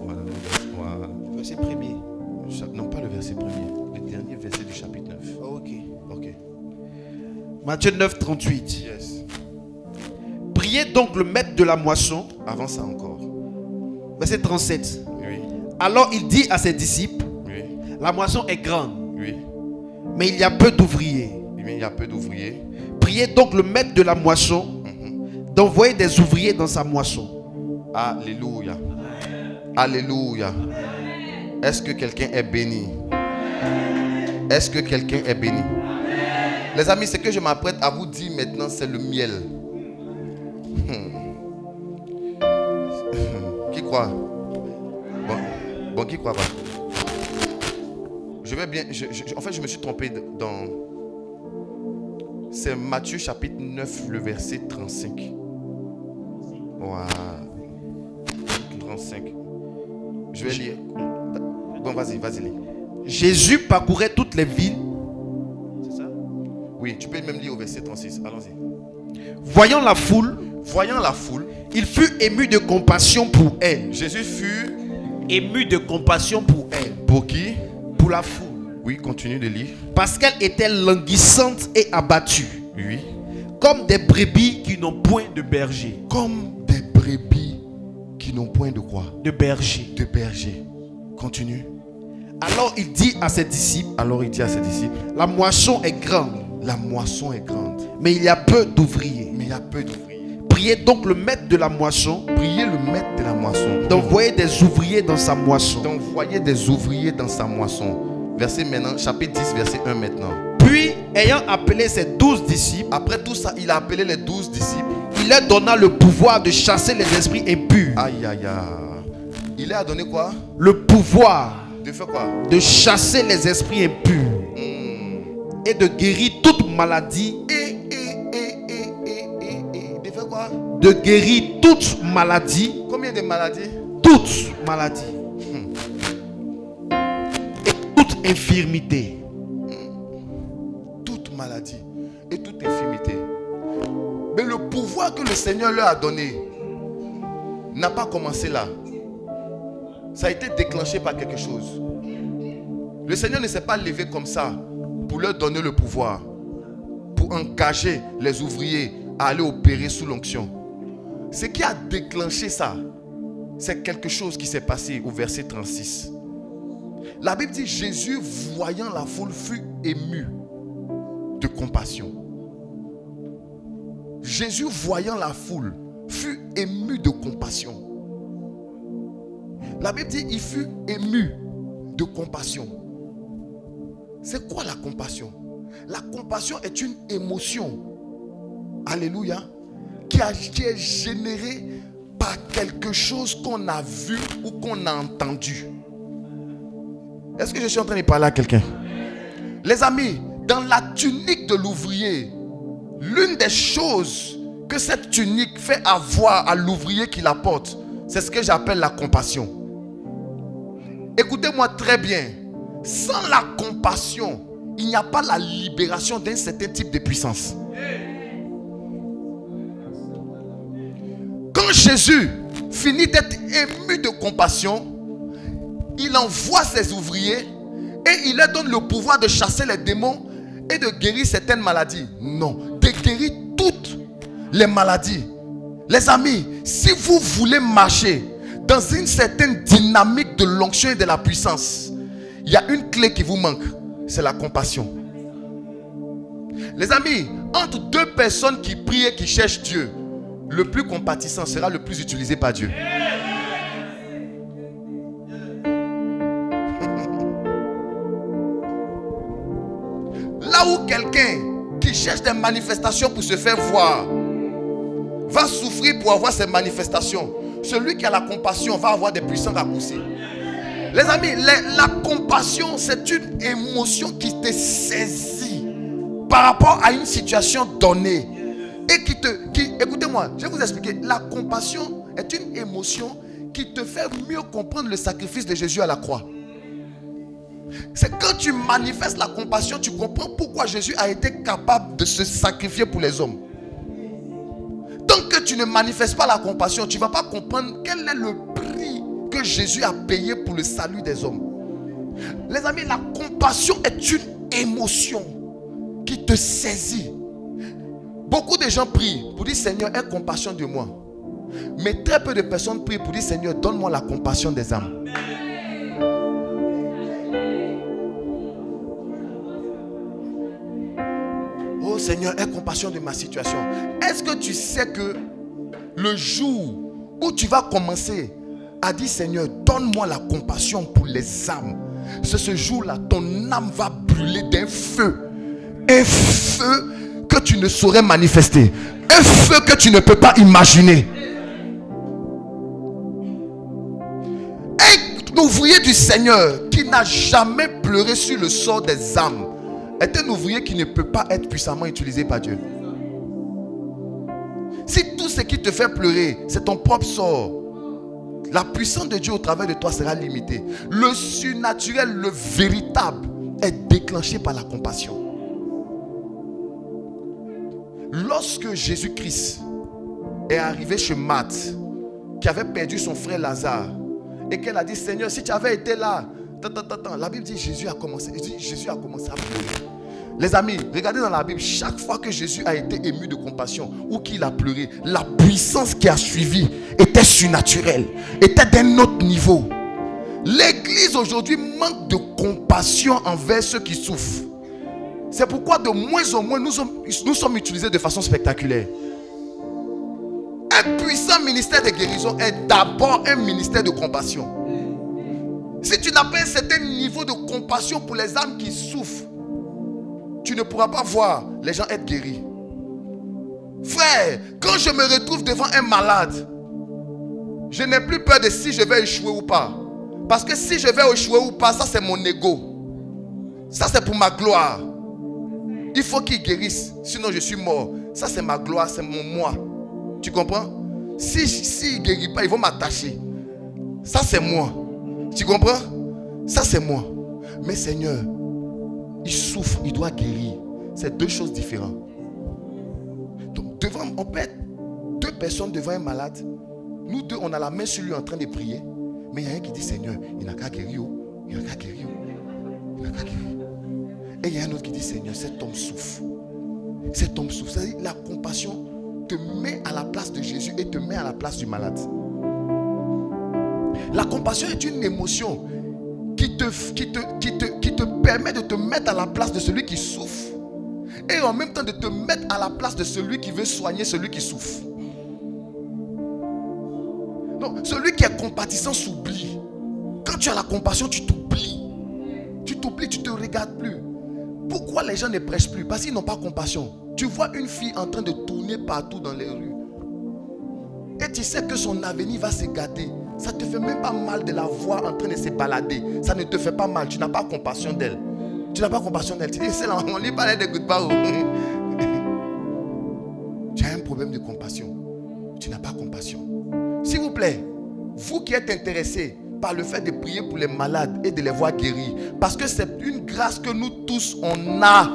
Voilà, le verset 1er. Non, pas le verset 1er. Le dernier verset du chapitre 9. Oh, ok. Matthieu 9, 38. Yes. Priez donc le maître de la moisson. Avant ça encore. Verset 37. Oui. Alors il dit à ses disciples, Oui. la moisson est grande, Oui. mais il y a peu d'ouvriers. Il y a peu d'ouvriers. Priez donc le maître de la moisson d'envoyer des ouvriers dans sa moisson. Alléluia. Alléluia. Est-ce que quelqu'un est béni? Est-ce que quelqu'un est béni? Les amis, ce que je m'apprête à vous dire maintenant, c'est le miel. Qui croit? Bon, qui croit pas? Je vais bien. En fait, je me suis trompé dans. C'est Matthieu chapitre 9, le verset 35. Voilà. 35. Je vais lire. Bon, vas-y, lis. Jésus parcourait toutes les villes. C'est ça? Oui, tu peux même lire au verset 36. Allons-y. Voyant la foule, il fut ému de compassion pour elle. Jésus fut Ému de compassion pour elle. pour qui? Pour la foule. Oui, continue de lire. Parce qu'elle était languissante et abattue. Oui. Comme des brebis qui n'ont point de berger. Comme des brebis qui n'ont point de quoi? De berger. De berger. Continue. Alors il dit à ses disciples, la moisson est grande. La moisson est grande. Mais il y a peu d'ouvriers. Priez donc le maître de la moisson. Priez le maître de la moisson. D'envoyer des ouvriers dans sa moisson. Verset maintenant, chapitre 10, verset 1 maintenant. Puis, ayant appelé ses 12 disciples. Après tout ça, il a appelé les 12 disciples. Il leur donna le pouvoir de chasser les esprits impurs. Aïe, aïe, aïe. Il leur a donné quoi? Le pouvoir. De faire quoi? De chasser les esprits impurs. Et de guérir toute maladie. De faire quoi? De guérir toute maladie. Combien de maladies? Toute maladie. Et toute infirmité. Toute maladie et toute infirmité. Mais le pouvoir que le Seigneur leur a donné n'a pas commencé là. Ça a été déclenché par quelque chose. Le Seigneur ne s'est pas levé comme ça pour leur donner le pouvoir, pour engager les ouvriers à aller opérer sous l'onction. Ce qui a déclenché ça, c'est quelque chose qui s'est passé au verset 36. La Bible dit, Jésus, voyant la foule, fut ému de compassion. Jésus, voyant la foule, fut ému de compassion. La Bible dit, il fut ému de compassion. C'est quoi la compassion? La compassion est une émotion, alléluia, qui est générée par quelque chose qu'on a vu ou qu'on a entendu. Est-ce que je suis en train de parler à quelqu'un? Les amis, dans la tunique de l'ouvrier, l'une des choses que cette tunique fait avoir à l'ouvrier qui la porte, c'est ce que j'appelle la compassion. Écoutez-moi très bien. Sans la compassion, il n'y a pas la libération d'un certain type de puissance. Quand Jésus finit d'être ému de compassion, il envoie ses ouvriers et il leur donne le pouvoir de chasser les démons et de guérir certaines maladies. Non, de guérir toutes les maladies. Les amis, si vous voulez marcher dans une certaine dynamique de l'onction et de la puissance, il y a une clé qui vous manque, c'est la compassion. Les amis, entre deux personnes qui prient et qui cherchent Dieu, le plus compatissant sera le plus utilisé par Dieu. Là où quelqu'un qui cherche des manifestations pour se faire voir va souffrir pour avoir ces manifestations, celui qui a la compassion va avoir des puissants raccourcis. Les amis, la compassion, c'est une émotion qui te saisit par rapport à une situation donnée. Et écoutez-moi, je vais vous expliquer. La compassion est une émotion qui te fait mieux comprendre le sacrifice de Jésus à la croix. C'est quand tu manifestes la compassion, tu comprends pourquoi Jésus a été capable de se sacrifier pour les hommes. Tant que tu ne manifestes pas la compassion, tu ne vas pas comprendre quel est le prix que Jésus a payé pour le salut des hommes. Les amis, la compassion est une émotion qui te saisit. Beaucoup de gens prient pour dire Seigneur, aie compassion de moi. Mais très peu de personnes prient pour dire Seigneur, donne-moi la compassion des âmes. Oh Seigneur, aie compassion de ma situation. Est-ce que tu sais que le jour où tu vas commencer à dire Seigneur, donne-moi la compassion pour les âmes, c'est ce jour-là, ton âme va brûler d'un feu. Un feu que tu ne saurais manifester. Un feu que tu ne peux pas imaginer. Un ouvrier du Seigneur qui n'a jamais pleuré sur le sort des âmes est un ouvrier qui ne peut pas être puissamment utilisé par Dieu. Si tout ce qui te fait pleurer, c'est ton propre sort, la puissance de Dieu au travers de toi sera limitée. Le surnaturel, le véritable, est déclenché par la compassion. Lorsque Jésus-Christ est arrivé chez Marthe, qui avait perdu son frère Lazare, et qu'elle a dit Seigneur, si tu avais été là, la Bible dit Jésus a commencé à pleurer. Les amis, regardez dans la Bible, chaque fois que Jésus a été ému de compassion ou qu'il a pleuré, la puissance qui a suivi était surnaturelle, était d'un autre niveau. L'église aujourd'hui manque de compassion envers ceux qui souffrent. C'est pourquoi de moins en moins nous sommes utilisés de façon spectaculaire. Un puissant ministère de guérison est d'abord un ministère de compassion. Si tu n'as pas un certain niveau de compassion pour les âmes qui souffrent, tu ne pourras pas voir les gens être guéris. Frère, quand je me retrouve devant un malade, je n'ai plus peur de si je vais échouer ou pas. Parce que si je vais échouer ou pas, ça c'est mon ego. Ça c'est pour ma gloire. Il faut qu'il guérisse, sinon je suis mort. Ça c'est ma gloire, c'est mon moi. Tu comprends? Si il ne guérit pas, ils vont m'attacher. Ça c'est moi. Tu comprends? Ça c'est moi. Mais Seigneur, il souffre, il doit guérir. C'est deux choses différentes. Donc devant on peut être 2 personnes devant un malade. Nous 2, on a la main sur lui en train de prier. Mais il y a un qui dit, Seigneur, il n'a qu'à guérir. Il n'a qu'à guérir. Il n'a qu'à guérir. Et il y a un autre qui dit, Seigneur, cet homme souffre. Cet homme souffre. C'est-à-dire, la compassion te met à la place de Jésus et te met à la place du malade. La compassion est une émotion qui te permet de te mettre à la place de celui qui souffre et en même temps de te mettre à la place de celui qui veut soigner celui qui souffre. Donc, celui qui est compatissant s'oublie. Quand tu as la compassion, tu t'oublies. Tu t'oublies, tu ne te regardes plus. Pourquoi les gens ne prêchent plus? Parce qu'ils n'ont pas compassion. Tu vois une fille en train de tourner partout dans les rues. Et tu sais que son avenir va se gâter. Ça ne te fait même pas mal de la voir en train de se balader. Ça ne te fait pas mal. Tu n'as pas compassion d'elle. Tu n'as pas compassion d'elle. Tu dis, c'est là, on lui parle de good pas. Tu as un problème de compassion. Tu n'as pas compassion. S'il vous plaît, vous qui êtes intéressés par le fait de prier pour les malades et de les voir guérir, parce que c'est une grâce que nous tous on a.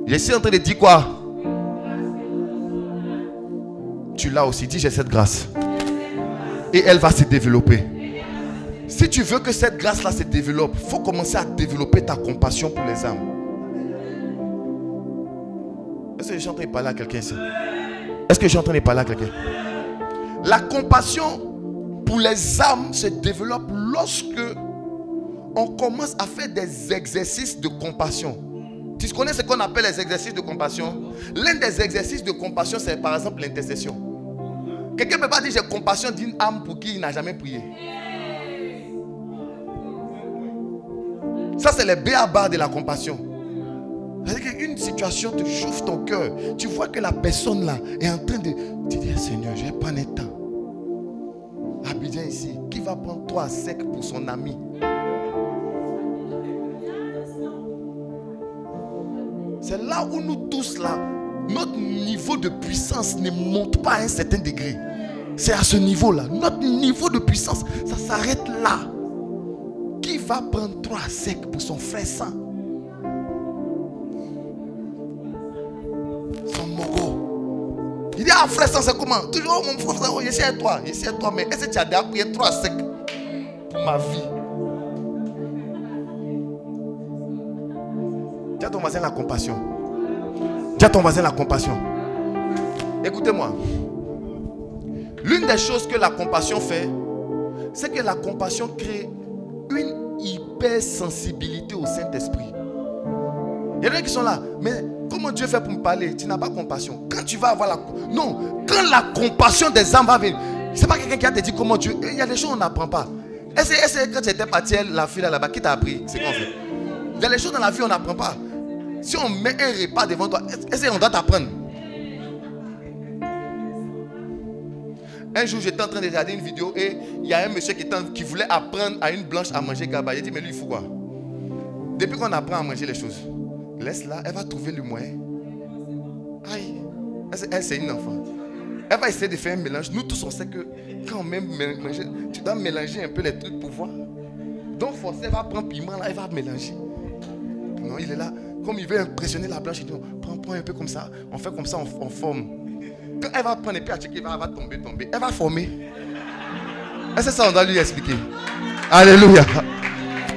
Je suis en train de dire quoi? Tu l'as aussi. Dis, j'ai cette grâce. Et elle va se développer. Si tu veux que cette grâce-là se développe, il faut commencer à développer ta compassion pour les âmes. Est-ce que je suis en train de parler à quelqu'un ici? Est-ce que je suis en train de parler à quelqu'un? La compassion pour les âmes se développe lorsque on commence à faire des exercices de compassion. Tu connais ce qu'on appelle les exercices de compassion? L'un des exercices de compassion, c'est par exemple l'intercession. Quelqu'un ne peut pas dire j'ai compassion d'une âme pour qui il n'a jamais prié. Ça, c'est le b.a.-ba de la compassion. C'est-à-dire qu'une situation te chauffe ton cœur. Tu vois que la personne là est en train de... Tu dis, Seigneur, je vais prendre un temps. Abidjan ici, qui va prendre 3 secs pour son ami? C'est là où nous tous là, notre niveau de puissance ne monte pas à un certain degré. C'est à ce niveau-là. Notre niveau de puissance, ça s'arrête là. Qui va prendre 3 secs pour son frère saint? Son mogo. Il dit, ah frère saint, c'est comment? Toujours mon frère saint, je suis à toi, mais est-ce que tu as déjà prié 3 secs pour ma vie? Dis à ton voisin la compassion. Dis à ton voisin la compassion. Écoutez-moi. L'une des choses que la compassion fait, c'est que la compassion crée une hypersensibilité au Saint-Esprit. Il y en a qui sont là, mais comment Dieu fait pour me parler? Tu n'as pas compassion. Quand tu vas avoir la... Non, quand la compassion des âmes va venir, c'est pas quelqu'un qui a te dit comment Dieu... Il y a des choses qu'on n'apprend pas. Est-ce que quand tu étais parti, la fille là-bas, qui t'a appris? C'est qu'on fait. Il y a des choses dans la vie qu'on n'apprend pas. Si on met un repas devant toi, est-ce qu'on doit t'apprendre? Un jour, j'étais en train de regarder une vidéo et il y a un monsieur qui voulait apprendre à une blanche à manger gaba. Il dit, mais lui, il faut quoi? Depuis qu'on apprend à manger les choses, laisse-la, elle va trouver le moyen. Aïe, elle c'est une enfant. Elle va essayer de faire un mélange. Nous tous, on sait que quand on même manger, tu dois mélanger un peu les trucs pour voir. Donc, forcément, elle va prendre piment, là, elle va mélanger. Non, il est là. Comme il veut impressionner la blanche, il dit, prends un peu comme ça. On fait comme ça, on forme. Quand elle va prendre un peu à checker, elle va tomber. Elle va former. Est-ce que ça, on doit lui expliquer? Alléluia.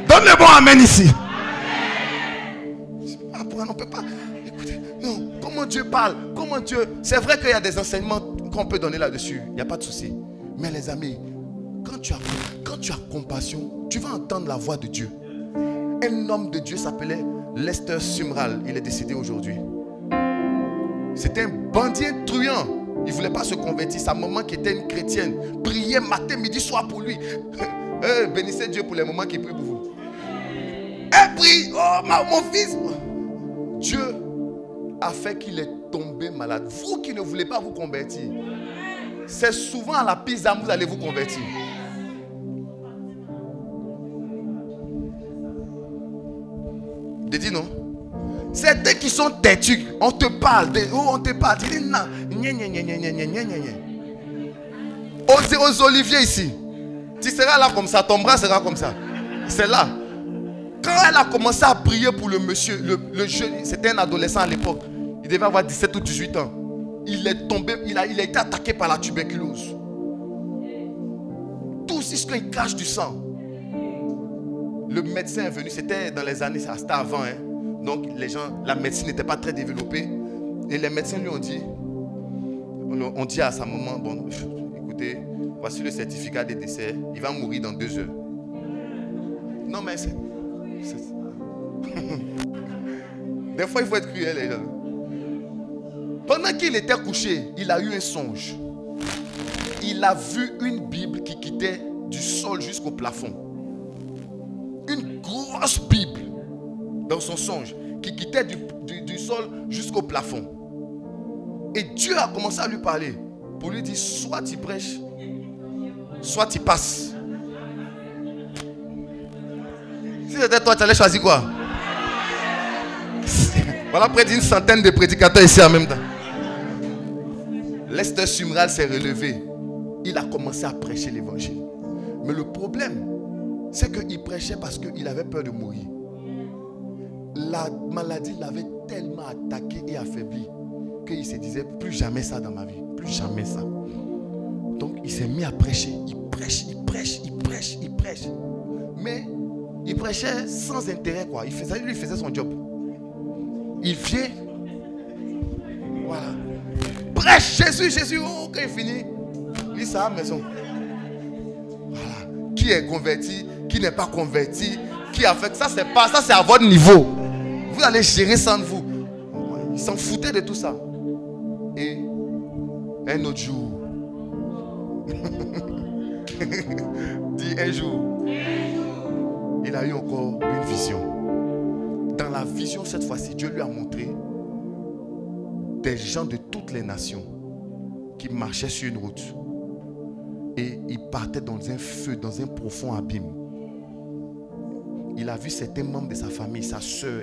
Donne le bon amen ici. On ne peut pas. Écoutez, non. Comment Dieu parle? Comment Dieu... C'est vrai qu'il y a des enseignements qu'on peut donner là-dessus. Il n'y a pas de souci. Mais les amis, quand tu as compassion, tu vas entendre la voix de Dieu. Un homme de Dieu s'appelait Lester Sumrall. Il est décédé aujourd'hui. C'était un bandit truand. Il ne voulait pas se convertir. Sa maman qui était une chrétienne priait matin, midi, soir pour lui. Bénissez Dieu pour les moments qu'il prie pour vous. Elle prie. Oh mon fils. Dieu a fait qu'il est tombé malade. Vous qui ne voulez pas vous convertir, c'est souvent à la pizza que vous allez vous convertir. Je dis non. Certains qui sont têtus, on te parle, tu dis non. Aux oliviers ici, tu seras là comme ça, ton bras sera comme ça. C'est là. Quand elle a commencé à prier pour le monsieur, le jeune, c'était un adolescent à l'époque, il devait avoir 17 ou 18 ans. il est tombé, il a été attaqué par la tuberculose. Tout ce qu'il crache du sang. Le médecin est venu, c'était dans les années, c'était avant. Donc les gens, la médecine n'était pas très développée. Et les médecins lui ont dit, on dit à sa maman, bon, écoutez, voici le certificat de décès, il va mourir dans 2 heures. Non mais c'est... Des fois il faut être cruel les gens. Pendant qu'il était couché, il a eu un songe. Il a vu une Bible qui quittait du sol jusqu'au plafond. Une grosse Bible dans son songe qui quittait du sol jusqu'au plafond. Et Dieu a commencé à lui parler pour lui dire, soit tu prêches, soit tu passes. Si c'était toi, tu allais choisir quoi? Voilà près d'une centaine de prédicateurs ici en même temps. Lester Sumrall s'est relevé. Il a commencé à prêcher l'évangile. Mais le problème, c'est qu'il prêchait parce qu'il avait peur de mourir. La maladie l'avait tellement attaqué et affaibli qu'il se disait, plus jamais ça dans ma vie. Plus jamais ça. Donc il s'est mis à prêcher. Il prêche, il prêche, il prêche, il prêche. Mais il prêchait sans intérêt quoi. Il faisait son job. Il vient. Voilà. Prêche Jésus, Jésus. Oh, quand il finit, il s'est à la maison. Voilà. Qui est converti, qui n'est pas converti, qui a fait ça, c'est à votre niveau. Vous allez gérer sans vous. Il s'en foutait de tout ça. Et un autre jour. Dis un jour. Il a eu encore une vision. Dans la vision, cette fois-ci, Dieu lui a montré des gens de toutes les nations qui marchaient sur une route. Et ils partaient dans un feu, dans un profond abîme. Il a vu certains membres de sa famille, sa soeur.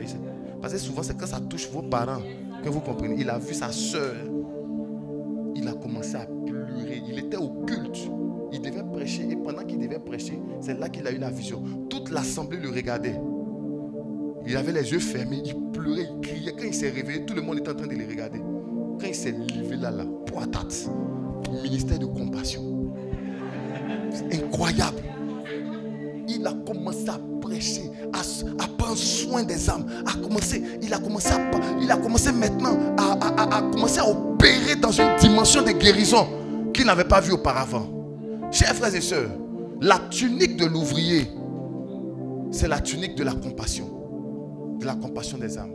Parce que souvent, c'est quand ça touche vos parents que vous comprenez. Il a vu sa soeur. Il a commencé à pleurer. Il était au culte. Il devait prêcher. Et pendant qu'il devait prêcher, c'est là qu'il a eu la vision. Toute l'assemblée le regardait. Il avait les yeux fermés, il pleurait, il criait. Quand il s'est réveillé, tout le monde était en train de le regarder. Quand il s'est levé là, poitate, ministère de compassion. C'est incroyable. Il a commencé à prêcher, à prendre soin des âmes. Il a commencé maintenant à commencer à opérer dans une dimension de guérison qu'il n'avait pas vue auparavant. Chers frères et sœurs, la tunique de l'ouvrier, c'est la tunique de la compassion. De la compassion des âmes.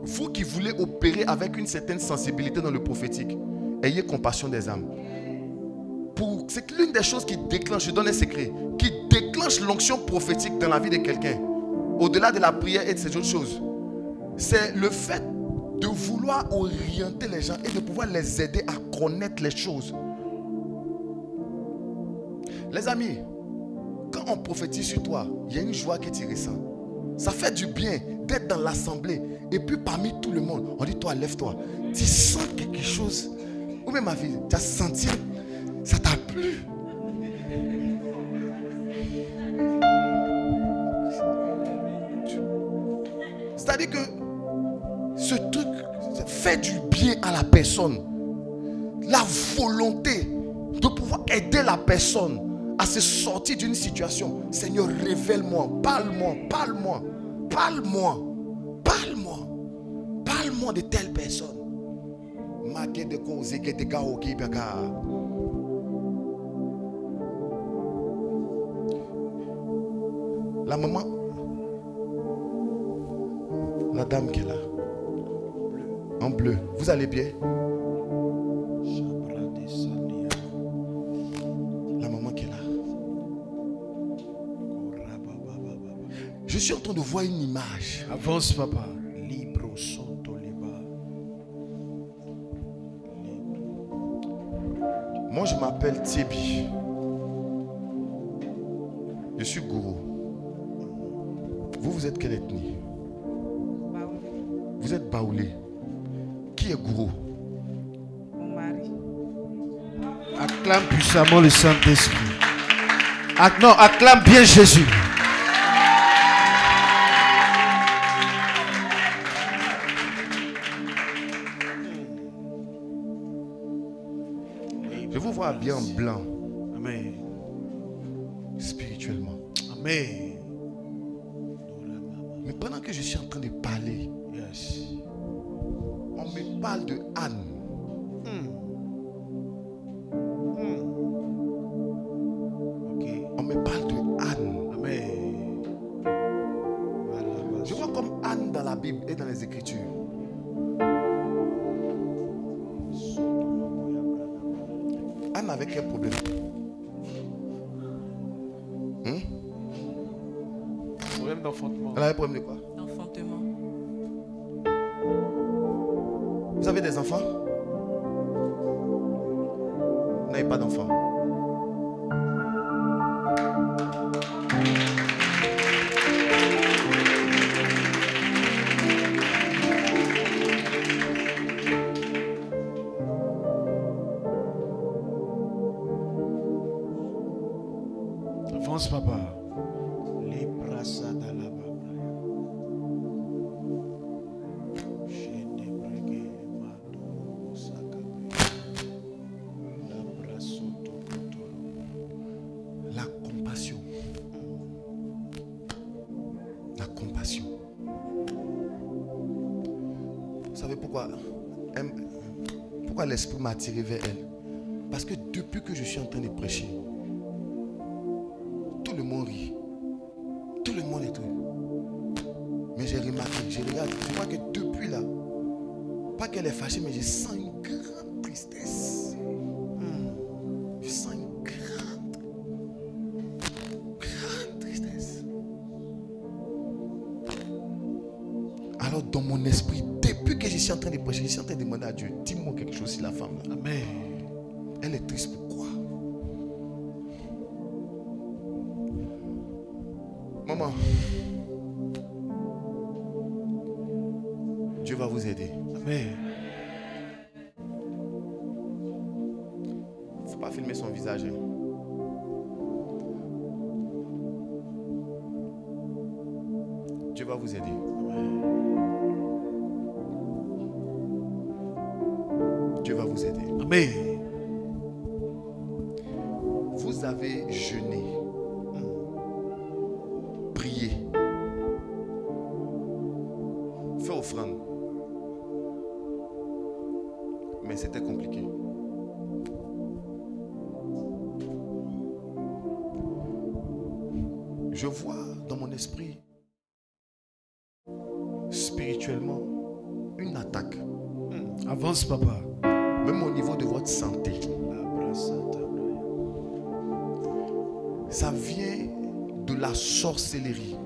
Vous qui voulez opérer avec une certaine sensibilité dans le prophétique, ayez compassion des âmes. C'est l'une des choses qui déclenche, je donne un secret, qui déclenche l'onction prophétique dans la vie de quelqu'un, au-delà de la prière et de ces autres choses. C'est le fait de vouloir orienter les gens et de pouvoir les aider à connaître les choses. Les amis, quand on prophétise sur toi, il y a une joie que tu ressens. Ça fait du bien d'être dans l'assemblée. Et puis parmi tout le monde, on dit toi, lève-toi. Tu sens quelque chose. Ou même ma vie, tu as senti, ça t'a plu. C'est-à-dire que ce truc fait du bien à la personne. La volonté de pouvoir aider la personne à se sortir d'une situation. Seigneur, révèle-moi, parle-moi, parle-moi, parle-moi, parle-moi, parle-moi de telle personne. La maman, la dame qui est là, en bleu, vous allez bien? Je suis en train de voir une image. Avance, papa. Moi, je m'appelle Thiebi. Je suis gourou. Vous êtes quelle ethnie? Baoulé. Vous êtes baoulé. Qui est gourou? Mon mari. Acclame puissamment le Saint-Esprit. Non, acclame bien Jésus. sois habillé en blanc. Amen. Spirituellement. Amen. Mais pendant que je suis en train de parler, Yes. on me parle de Anne. Ok. On me parle de Anne. Amen. Je vois comme Anne dans la Bible et dans les Écritures. Anne avait quel problème? Problème d'enfantement. Elle avait problème de quoi? D'enfantement. Vous avez des enfants? Vous n'avez pas d'enfants. Avance, papa. La compassion. La compassion. Vous savez pourquoi l'Esprit m'a attiré vers elle? Parce que depuis que je suis en train de prêcher, tout le monde rit. Tout le monde est tout. Mais j'ai remarqué, je regarde, je vois que depuis là, pas qu'elle est fâchée, mais je sens une grande tristesse. Je sens une grande tristesse. Alors dans mon esprit, depuis que je suis en train de prêcher, je suis en train de demander à Dieu, dis-moi quelque chose sur la femme là. Amen. Elle est triste, pourquoi? Maman, Dieu va vous aider. Amen. Il ne faut pas filmer son visage. Hein. Dieu va vous aider. Amen. Dieu va vous aider. Amen. Vous avez jeûné, prié, fait offrande. Mais c'était compliqué. Je vois dans mon esprit, spirituellement, une attaque. Avance, papa. Même au niveau de votre santé. Ça vient de la sorcellerie.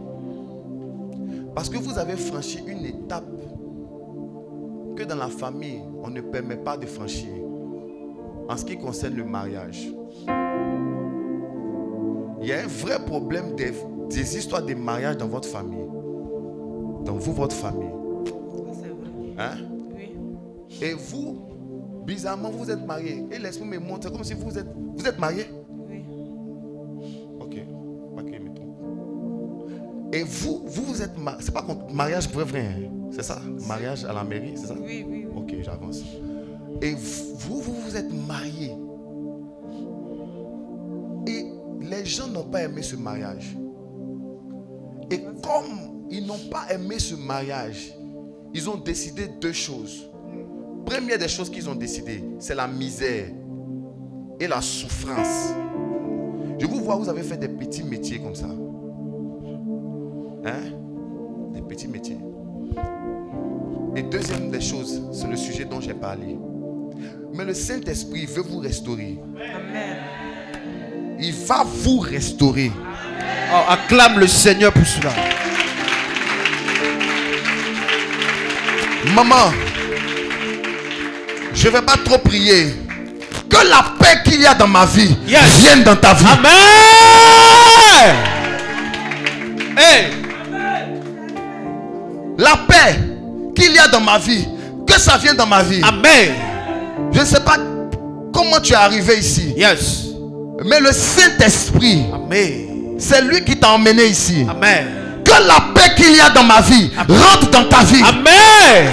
Parce que vous avez franchi une étape que dans la famille, on ne permet pas de franchir. En ce qui concerne le mariage. Il y a un vrai problème des histoires de mariage dans votre famille. Dans votre famille. Ça, c'est vrai. Hein? Oui. Et vous, bizarrement, vous êtes mariés. Et l'esprit me montre, c'est comme si vous êtes mariés. Oui. Ok. Pas qu'il me trompe. Et vous êtes mariés. C'est pas contre mariage vrai, hein? C'est ça? Mariage à la mairie, c'est ça? Oui, oui, oui. Ok, j'avance. Et vous êtes mariés. Et les gens n'ont pas aimé ce mariage. Et comme ils n'ont pas aimé ce mariage, ils ont décidé deux choses. Première des choses qu'ils ont décidé, c'est la misère et la souffrance. Je vous vois, vous avez fait des petits métiers comme ça. Hein? Des petits métiers. Et deuxième des choses, c'est le sujet dont j'ai parlé. Mais le Saint-Esprit veut vous restaurer. Amen. Il va vous restaurer. Oh, acclame le Seigneur pour cela. Maman, je ne vais pas trop prier. Que la paix qu'il y a dans ma vie vienne dans ta vie. Amen. Hey. La paix qu'il y a dans ma vie, que ça vienne dans ma vie. Amen. Je ne sais pas comment tu es arrivé ici. Yes. Mais le Saint-Esprit, Amen. c'est lui qui t'a emmené ici. Amen. Que la paix qu'il y a dans ma vie rentre dans ta vie. Amen.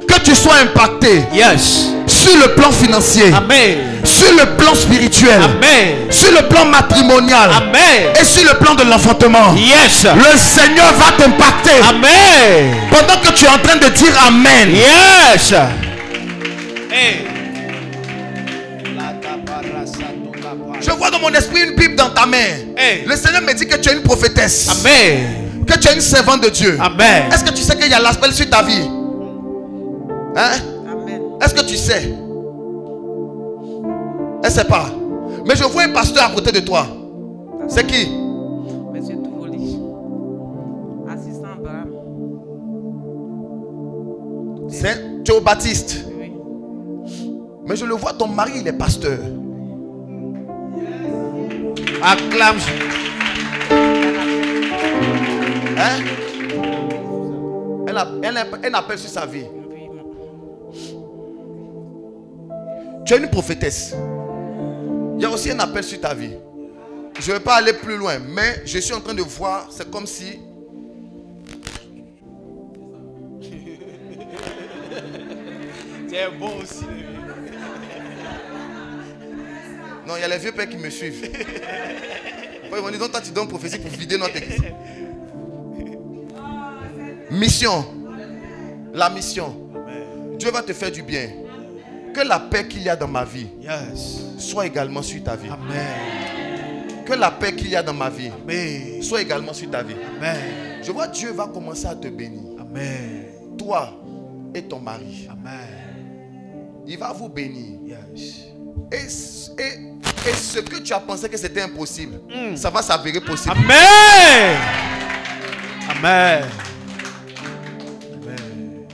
Que tu sois impacté. Yes. Sur le plan financier. Amen. Sur Sur le plan spirituel. Amen. Sur le plan matrimonial. Amen. Et sur le plan de l'enfantement. Yes. Le Seigneur va t'impacter. Amen. Pendant que tu es en train de dire Amen. Yes. Hey. Je vois dans mon esprit une Bible dans ta main. Hey. Le Seigneur me dit que tu es une prophétesse. Amen. Que tu es une servante de Dieu. Amen. Est-ce que tu sais qu'il y a l'aspect sur ta vie? Hein? Amen. Est-ce que tu sais? Elle ne sait pas. Mais je vois un pasteur à côté de toi. C'est qui? Monsieur Touvoli. Assistant Abraham. C'est Joe Baptiste. Oui. Mais je le vois, ton mari, il est pasteur. Acclame. Hein? Elle n'a pas sur sa vie. Oui, Tu es une prophétesse. Il y a aussi un appel sur ta vie. Je ne vais pas aller plus loin, mais je suis en train de voir, c'est comme si... C'est bon aussi. Non, il y a les vieux pères qui me suivent. Ils vont dire, donc toi tu donnes prophétie pour vider notre église. Mission. La mission. Dieu va te faire du bien. Que la paix qu'il y a dans ma vie soit également sur ta vie. Amen. Que la paix qu'il y a dans ma vie Amen. soit également sur ta vie. Amen. Je vois Dieu va commencer à te bénir. Amen. Toi et ton mari. Amen. Il va vous bénir. Yes. Et ce que tu as pensé que c'était impossible, ça va s'avérer possible. Amen. Amen. Amen.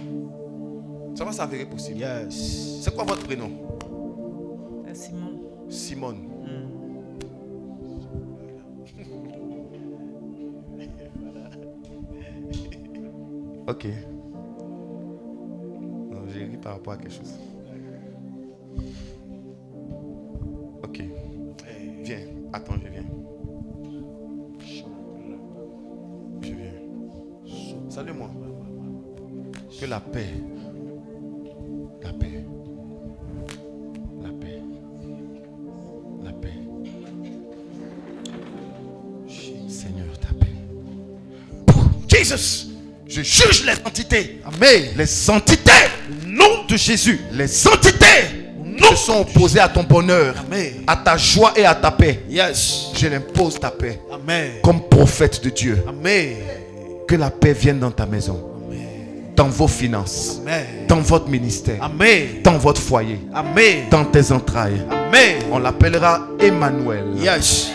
Ça va s'avérer possible. Yes. C'est quoi votre prénom? Simon. Simone. Ok. Non, j'ai ri par rapport à quelque chose. Ok. Viens. Attends, je viens. Je viens. Salut-moi. Que la paix. La paix. La paix. La paix. Seigneur, ta paix. Jesus. Je juge les entités. Amen. Les entités. Nom de Jésus. Les entités qui sont opposées à ton bonheur, Amen. à ta joie et à ta paix. Yes. Je l'impose ta paix. Amen. Comme prophète de Dieu. Amen. Que la paix vienne dans ta maison. Amen. Dans vos finances. Amen. Dans votre ministère. Amen. Dans votre foyer. Amen. Dans tes entrailles. Amen. On l'appellera Emmanuel. Yes.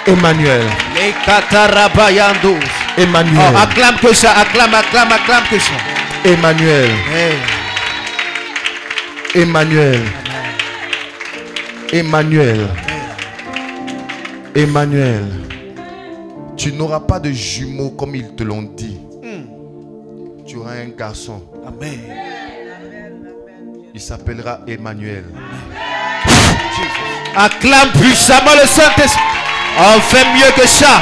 Emmanuel. Les Katarabayando. Emmanuel. Oh, acclame que ça. Acclame que ça. Emmanuel. Amen. Emmanuel. Emmanuel. Emmanuel. Tu n'auras pas de jumeaux comme ils te l'ont dit. Tu auras un garçon. Amen. Il s'appellera Emmanuel. Acclame puissamment le Saint-Esprit. On fait mieux que ça.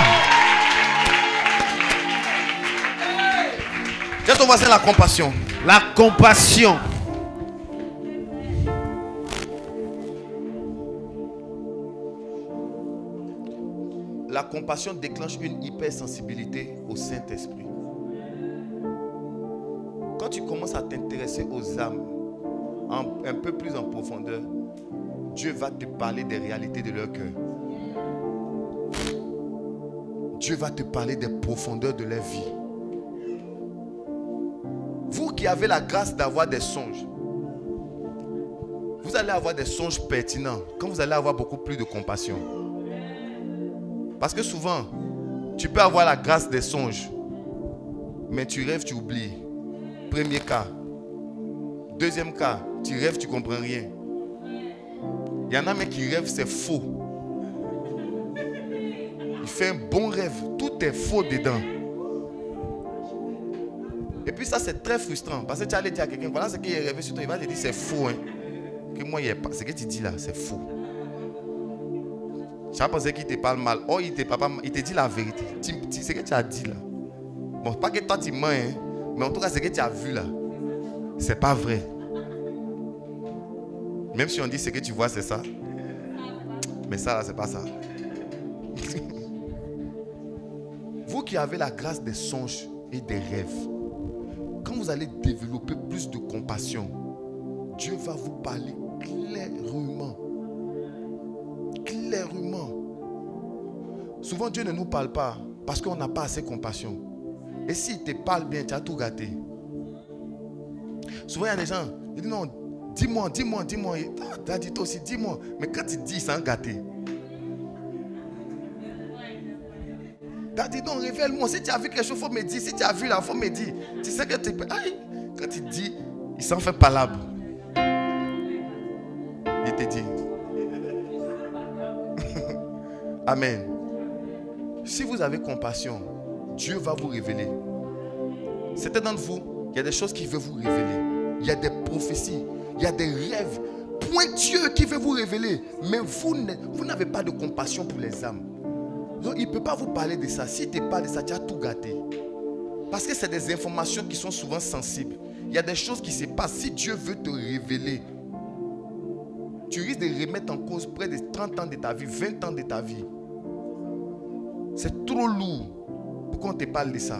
Dis à ton voisin la compassion. La compassion. La compassion déclenche une hypersensibilité au Saint-Esprit. Quand tu commences à t'intéresser aux âmes un peu plus en profondeur, Dieu va te parler des réalités de leur cœur. Dieu va te parler des profondeurs de leur vie. Vous qui avez la grâce d'avoir des songes, vous allez avoir des songes pertinents quand vous allez avoir beaucoup plus de compassion. Parce que souvent, tu peux avoir la grâce des songes, mais tu rêves, tu oublies. Premier cas. Deuxième cas, tu rêves, tu ne comprends rien. Il y en a même qui rêvent, c'est faux. Il fait un bon rêve, tout est faux dedans. Et puis ça, c'est très frustrant. Parce que tu allais dire à quelqu'un, voilà ce qu'il est rêvé sur toi, il va te dire, c'est faux. Hein. Que moi, ce que tu dis là, c'est faux. Tu as pensé qu'il te parle mal. Oh, il te dit la vérité. Ce que tu as dit là. Bon, pas que toi tu mens, hein, mais en tout cas, ce que tu as vu là, c'est pas vrai. Même si on dit ce que tu vois, c'est ça. Mais ça, là, c'est pas ça. Vous qui avez la grâce des songes et des rêves, quand vous allez développer plus de compassion, Dieu va vous parler clairement. Clairement. Souvent, Dieu ne nous parle pas parce qu'on n'a pas assez de compassion. Et s'il te parle bien, tu as tout gâté. Souvent, il y a des gens, ils disent non, dis-moi. Tu as dit toi aussi, dis-moi. Mais quand tu dis, c'est un gâté. Tu as dit non, révèle-moi. Si tu as vu quelque chose, il faut me dire. Si tu as vu là, il faut me dire. Tu sais que tu peux. Quand tu dis, il s'en fait palabre. Il te dit. Amen. Si vous avez compassion, Dieu va vous révéler. Certains d'entre vous, il y a des choses qu'il veut vous révéler. Il y a des prophéties, il y a des rêves pointueux qu'il veut vous révéler. Mais vous n'avez pas de compassion pour les âmes. Donc, il ne peut pas vous parler de ça. S'il te parle de ça, tu as tout gâté. Parce que c'est des informations qui sont souvent sensibles. Il y a des choses qui se passent. Si Dieu veut te révéler, tu risques de remettre en cause près de 30 ans de ta vie, 20 ans de ta vie. C'est trop lourd. Pourquoi on te parle de ça?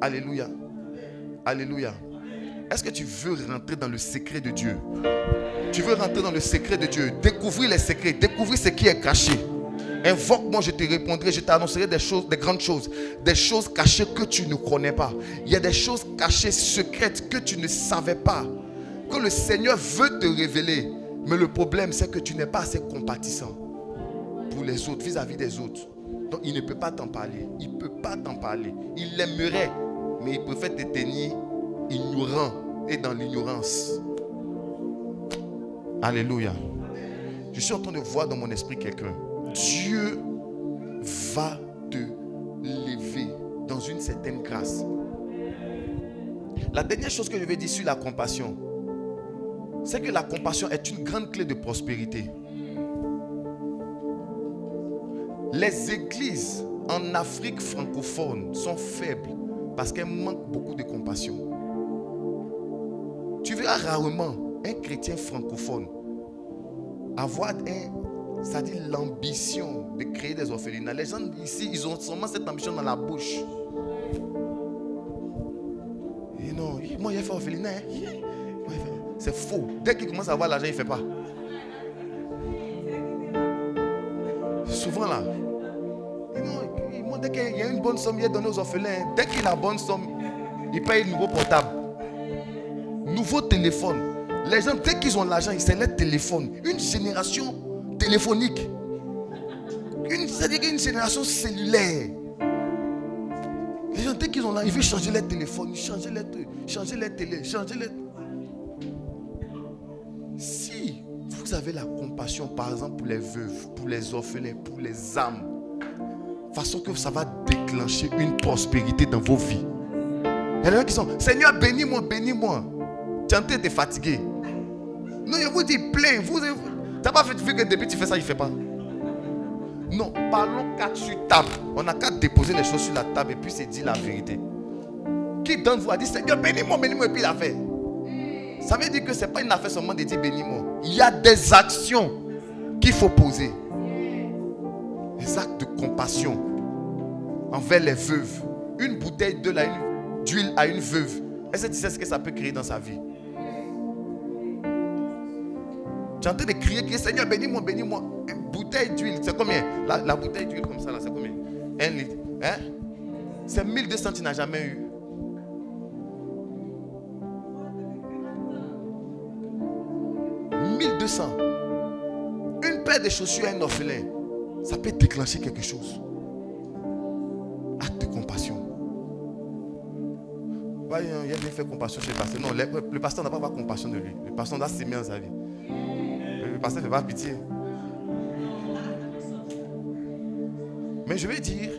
Alléluia. Alléluia. Est-ce que tu veux rentrer dans le secret de Dieu? Tu veux rentrer dans le secret de Dieu, découvrir les secrets, découvrir ce qui est caché. Invoque-moi, je te répondrai, je t'annoncerai des choses, des grandes choses, des choses cachées que tu ne connais pas. Il y a des choses cachées, secrètes que tu ne savais pas, que le Seigneur veut te révéler. Mais le problème, c'est que tu n'es pas assez compatissant pour les autres, vis-à-vis des autres. Donc il ne peut pas t'en parler. Il ne peut pas t'en parler. Il l'aimerait, mais il préfère te tenir ignorant et dans l'ignorance. Alléluia. Je suis en train de voir dans mon esprit quelqu'un. Dieu va te lever dans une certaine grâce. La dernière chose que je vais dire sur la compassion, c'est que la compassion est une grande clé de prospérité. Les églises en Afrique francophone sont faibles parce qu'elles manquent beaucoup de compassion. Tu verras rarement un chrétien francophone avoir c'est-à-dire l'ambition de créer des orphelinats. Les gens ici, ils ont seulement cette ambition dans la bouche. Et non, moi j'ai fait orphelinat. C'est faux. Dès qu'il commence à avoir l'argent, il ne fait pas. Souvent là, dès qu'il y a une bonne somme, il est donné aux orphelins. Dès qu'il a une bonne somme, il paye un nouveau portable, nouveau téléphone. Les gens, dès qu'ils ont l'argent, c'est leur téléphone. Une génération téléphonique. C'est-à-dire une génération cellulaire. Les gens, dès qu'ils ont l'argent, ils veulent changer leur téléphone, changer leur télé, changer leur... Si vous avez la compassion, par exemple, pour les veuves, pour les orphelins, pour les âmes, façon que ça va déclencher une prospérité dans vos vies. Il y a des gens qui sont, Seigneur, bénis-moi, bénis-moi. Tu es en train de te fatiguer. Non, je vous dis, plein. Tu n'as pas vu que depuis tu fais ça, il ne fait pas. Non, parlons qu'à sur table. On n'a qu'à déposer les choses sur la table et puis c'est dire la vérité. Qui d'entre vous a dit, Seigneur, bénis-moi, bénis-moi, et puis il a fait. Ça veut dire que ce n'est pas une affaire seulement de dire bénis-moi. Il y a des actions qu'il faut poser. Des actes de compassion envers les veuves. Une bouteille d'huile à une veuve. Est-ce que tu sais ce que ça peut créer dans sa vie? Tu es en train de crier, Seigneur, bénis-moi, bénis-moi. Une bouteille d'huile, c'est combien? La bouteille d'huile comme ça, là, c'est combien? 1 litre. Hein? C'est 1200, tu n'as jamais eu. Une paire de chaussures à un orphelin, ça peut déclencher quelque chose. Acte de compassion. Il a bien fait compassion chez le pasteur. Non, le pasteur n'a pas avoir compassion de lui. Le pasteur doit s'aimer dans sa vie. Le pasteur ne fait pas pitié. Mais je vais dire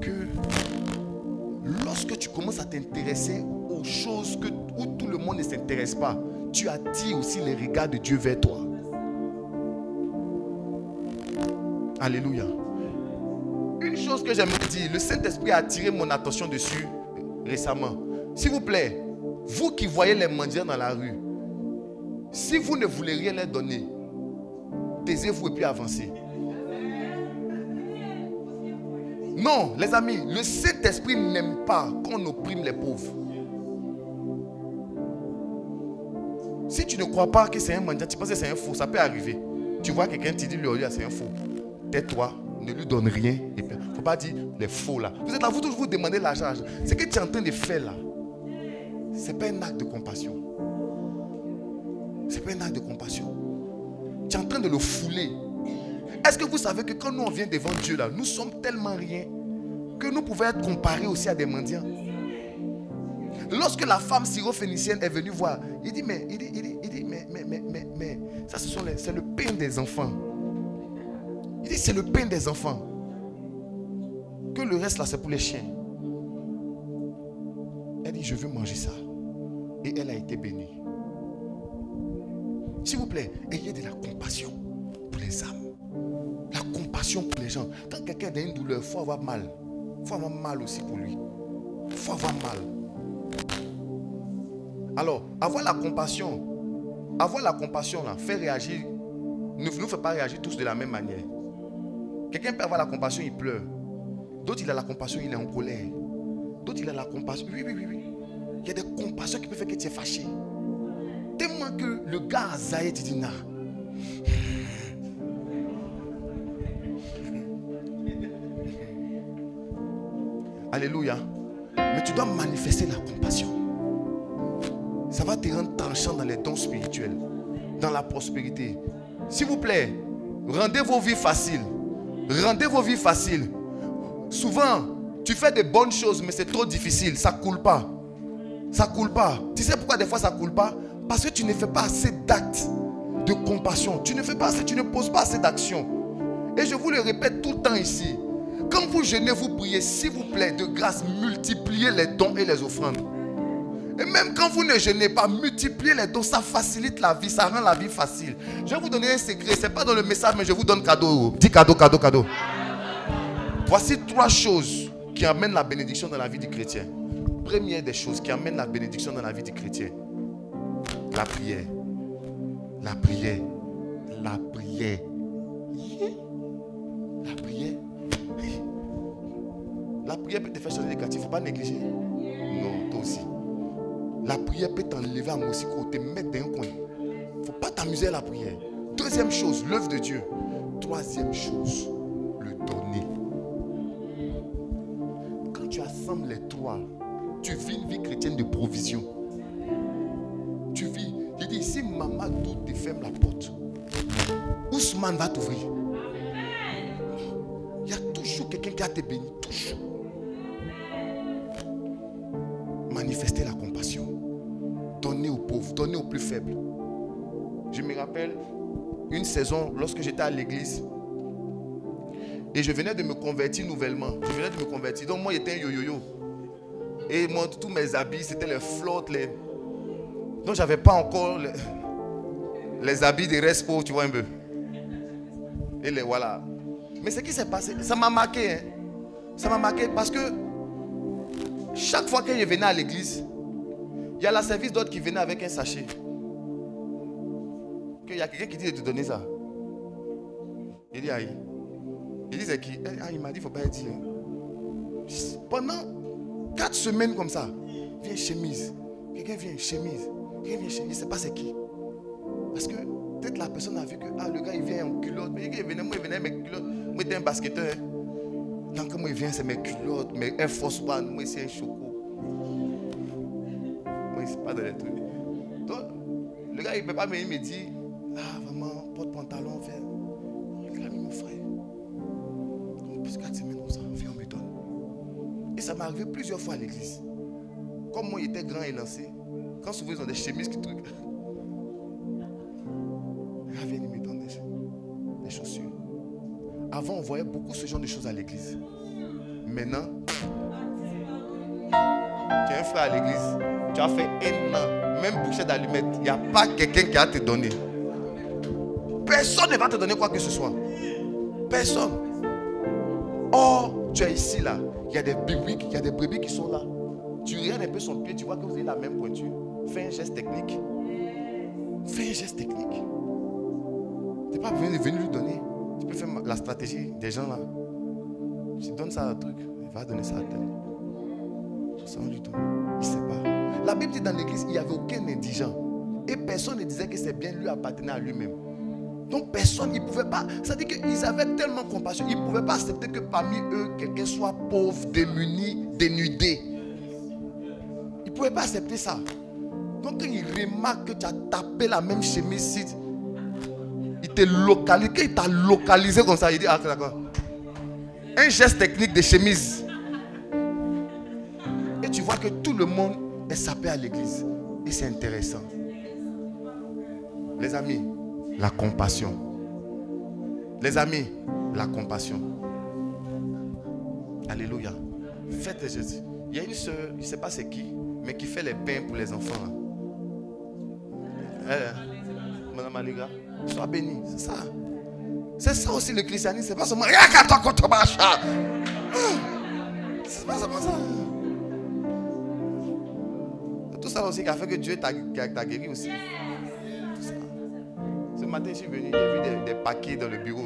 que lorsque tu commences à t'intéresser aux choses où tout le monde ne s'intéresse pas, tu attires aussi les regards de Dieu vers toi. Alléluia. Une chose que j'aimerais dire, le Saint-Esprit a attiré mon attention dessus récemment. S'il vous plaît, vous qui voyez les mendiants dans la rue, Si vous ne voulez rien leur donner, taisez-vous et puis avancez. Non, les amis, le Saint-Esprit n'aime pas qu'on opprime les pauvres. Si tu ne crois pas que c'est un mendiant, tu penses que c'est un faux, ça peut arriver. Tu vois quelqu'un, tu dis lui, c'est un faux. Tais-toi, ne lui donne rien. Il ne faut pas dire les faux là. Vous êtes là, vous toujours vous demandez l'argent. Ce que tu es en train de faire là, ce n'est pas un acte de compassion. Ce n'est pas un acte de compassion. Tu es en train de le fouler. Est-ce que vous savez que quand nous on vient devant Dieu là, nous sommes tellement rien que nous pouvons être comparés aussi à des mendiants. Lorsque la femme syrophénicienne est venue voir, il dit mais ça c'est le pain des enfants. Il dit c'est le pain des enfants. Que le reste là c'est pour les chiens. Elle dit je veux manger ça. Et elle a été bénie. S'il vous plaît, ayez de la compassion pour les âmes. La compassion pour les gens. Quand quelqu'un a une douleur, il faut avoir mal. Il faut avoir mal aussi pour lui. Il faut avoir mal. Alors, avoir la compassion là, fait réagir, ne nous fait pas réagir tous de la même manière. Quelqu'un peut avoir la compassion, il pleure. D'autres, il a la compassion, il est en colère. D'autres, il a la compassion. Oui. Il y a des compassions qui peuvent faire que tu es fâché. Tellement que le gars a zaïe, tu dis non. Alléluia. Mais tu dois manifester la compassion. Ça va te rendre tranchant dans les dons spirituels, dans la prospérité. S'il vous plaît, rendez vos vies faciles. Rendez vos vies faciles. Souvent, tu fais de bonnes choses, mais c'est trop difficile. Ça ne coule pas. Ça ne coule pas. Tu sais pourquoi des fois ça ne coule pas? Parce que tu ne fais pas assez d'actes de compassion. Tu ne fais pas assez, tu ne poses pas assez d'actions. Et je vous le répète tout le temps ici. Quand vous jeûnez, vous priez, s'il vous plaît, de grâce, multipliez les dons et les offrandes. Et même quand vous ne jeûnez pas, multipliez les dons, ça facilite la vie, ça rend la vie facile. Je vais vous donner un secret, ce n'est pas dans le message, mais je vous donne cadeau. Dis cadeau, cadeau, cadeau. Voici 3 choses qui amènent la bénédiction dans la vie du chrétien. Première des choses qui amènent la bénédiction dans la vie du chrétien. La prière. La prière. La prière. La prière. La prière peut te faire changer de quartier. Il ne faut pas négliger. Non, toi aussi. La prière peut t'enlever à Mosiko, te mettre dans un coin. Il ne faut pas t'amuser à la prière. Deuxième chose, l'œuvre de Dieu. Troisième chose, le donner. Quand tu assembles les 3, tu vis une vie chrétienne de provision. Tu vis. Je dis, si Mamadou te ferme la porte, Ousmane va t'ouvrir. Il y a toujours quelqu'un qui a te béni. Toujours. Manifester la compassion. Donner aux pauvres, donner aux plus faibles. Je me rappelle une saison lorsque j'étais à l'église et je venais de me convertir nouvellement. Je venais de me convertir. Donc moi j'étais un yo-yo-yo. Et moi, tous mes habits c'était les flottes. Donc j'avais pas encore les habits des respo, tu vois un peu. Et les voilà. Mais ce qui s'est passé, ça m'a marqué. Hein. Ça m'a marqué parce que chaque fois que je venais à l'église, il y a la service d'ordre qui venait avec un sachet. Il y a quelqu'un qui dit de te donner ça. Il dit aïe. Il dit c'est qui? Il m'a dit il ne faut pas dire. Pendant 4 semaines comme ça, vient chemise. Quelqu'un vient chemise. Quelqu'un vient chemise. Je ne sais pas c'est qui. Parce que peut-être la personne a vu que le gars il vient en culotte. Mais il venait, moi il venais avec mes culottes. Moi j'étais un basketteur. Donc moi il vient c'est mes culottes, mes Air Force One. Moi c'est un choco. Moi c'est pas dans les trucs. Donc le gars il ne peut pas me dire vraiment porte pantalon fait. Il a mis mon frère. Plus 4 semaines comme ça, viens on me donne. Et ça m'est arrivé plusieurs fois à l'église. Comme moi il était grand et lancé. Quand souvent ils ont des chemises qui truquent. Il vient, il me donne des chaussures. Avant, on voyait beaucoup ce genre de choses à l'église. Maintenant, tu as un frère à l'église. Tu as fait 1 an, même bouchée d'allumettes. Il n'y a pas quelqu'un qui va te donner. Personne ne va te donner quoi que ce soit. Personne. Or, tu es ici là. Il y a des brebis qui sont là. Tu regardes un peu son pied, tu vois que vous avez la même pointure. Fais un geste technique. Fais un geste technique. Tu n'es pas venu lui donner. Tu peux faire la stratégie des gens là. Tu donnes ça à un truc, il va donner ça à tel. Sans du tout. Il ne sait pas. La Bible dit dans l'église, il n'y avait aucun indigent. Et personne ne disait que c'est bien lui appartenait à lui-même. Donc personne, ils ne pouvaient pas. C'est-à-dire qu'ils avaient tellement compassion. Ils ne pouvaient pas accepter que parmi eux, quelqu'un soit pauvre, démuni, dénudé. Ils ne pouvaient pas accepter ça. Donc quand ils remarquent que tu as tapé la même chemise, il t'a localisé comme ça. Il dit, ah d'accord. Un geste technique de chemise. Et tu vois que tout le monde est sapé à l'église. Et c'est intéressant. Les amis, la compassion. Les amis, la compassion. Alléluia. Faites des gestes. Il y a une soeur, je ne sais pas c'est qui, mais qui fait les pains pour les enfants. Madame Aliga, sois bénie. C'est ça. C'est ça aussi le christianisme. C'est pas seulement c'est pas seulement ça. C'est tout ça aussi qui a fait que Dieu t'a guéri aussi. Tout ça. Ce matin, je suis venu, j'ai vu des paquets dans le bureau.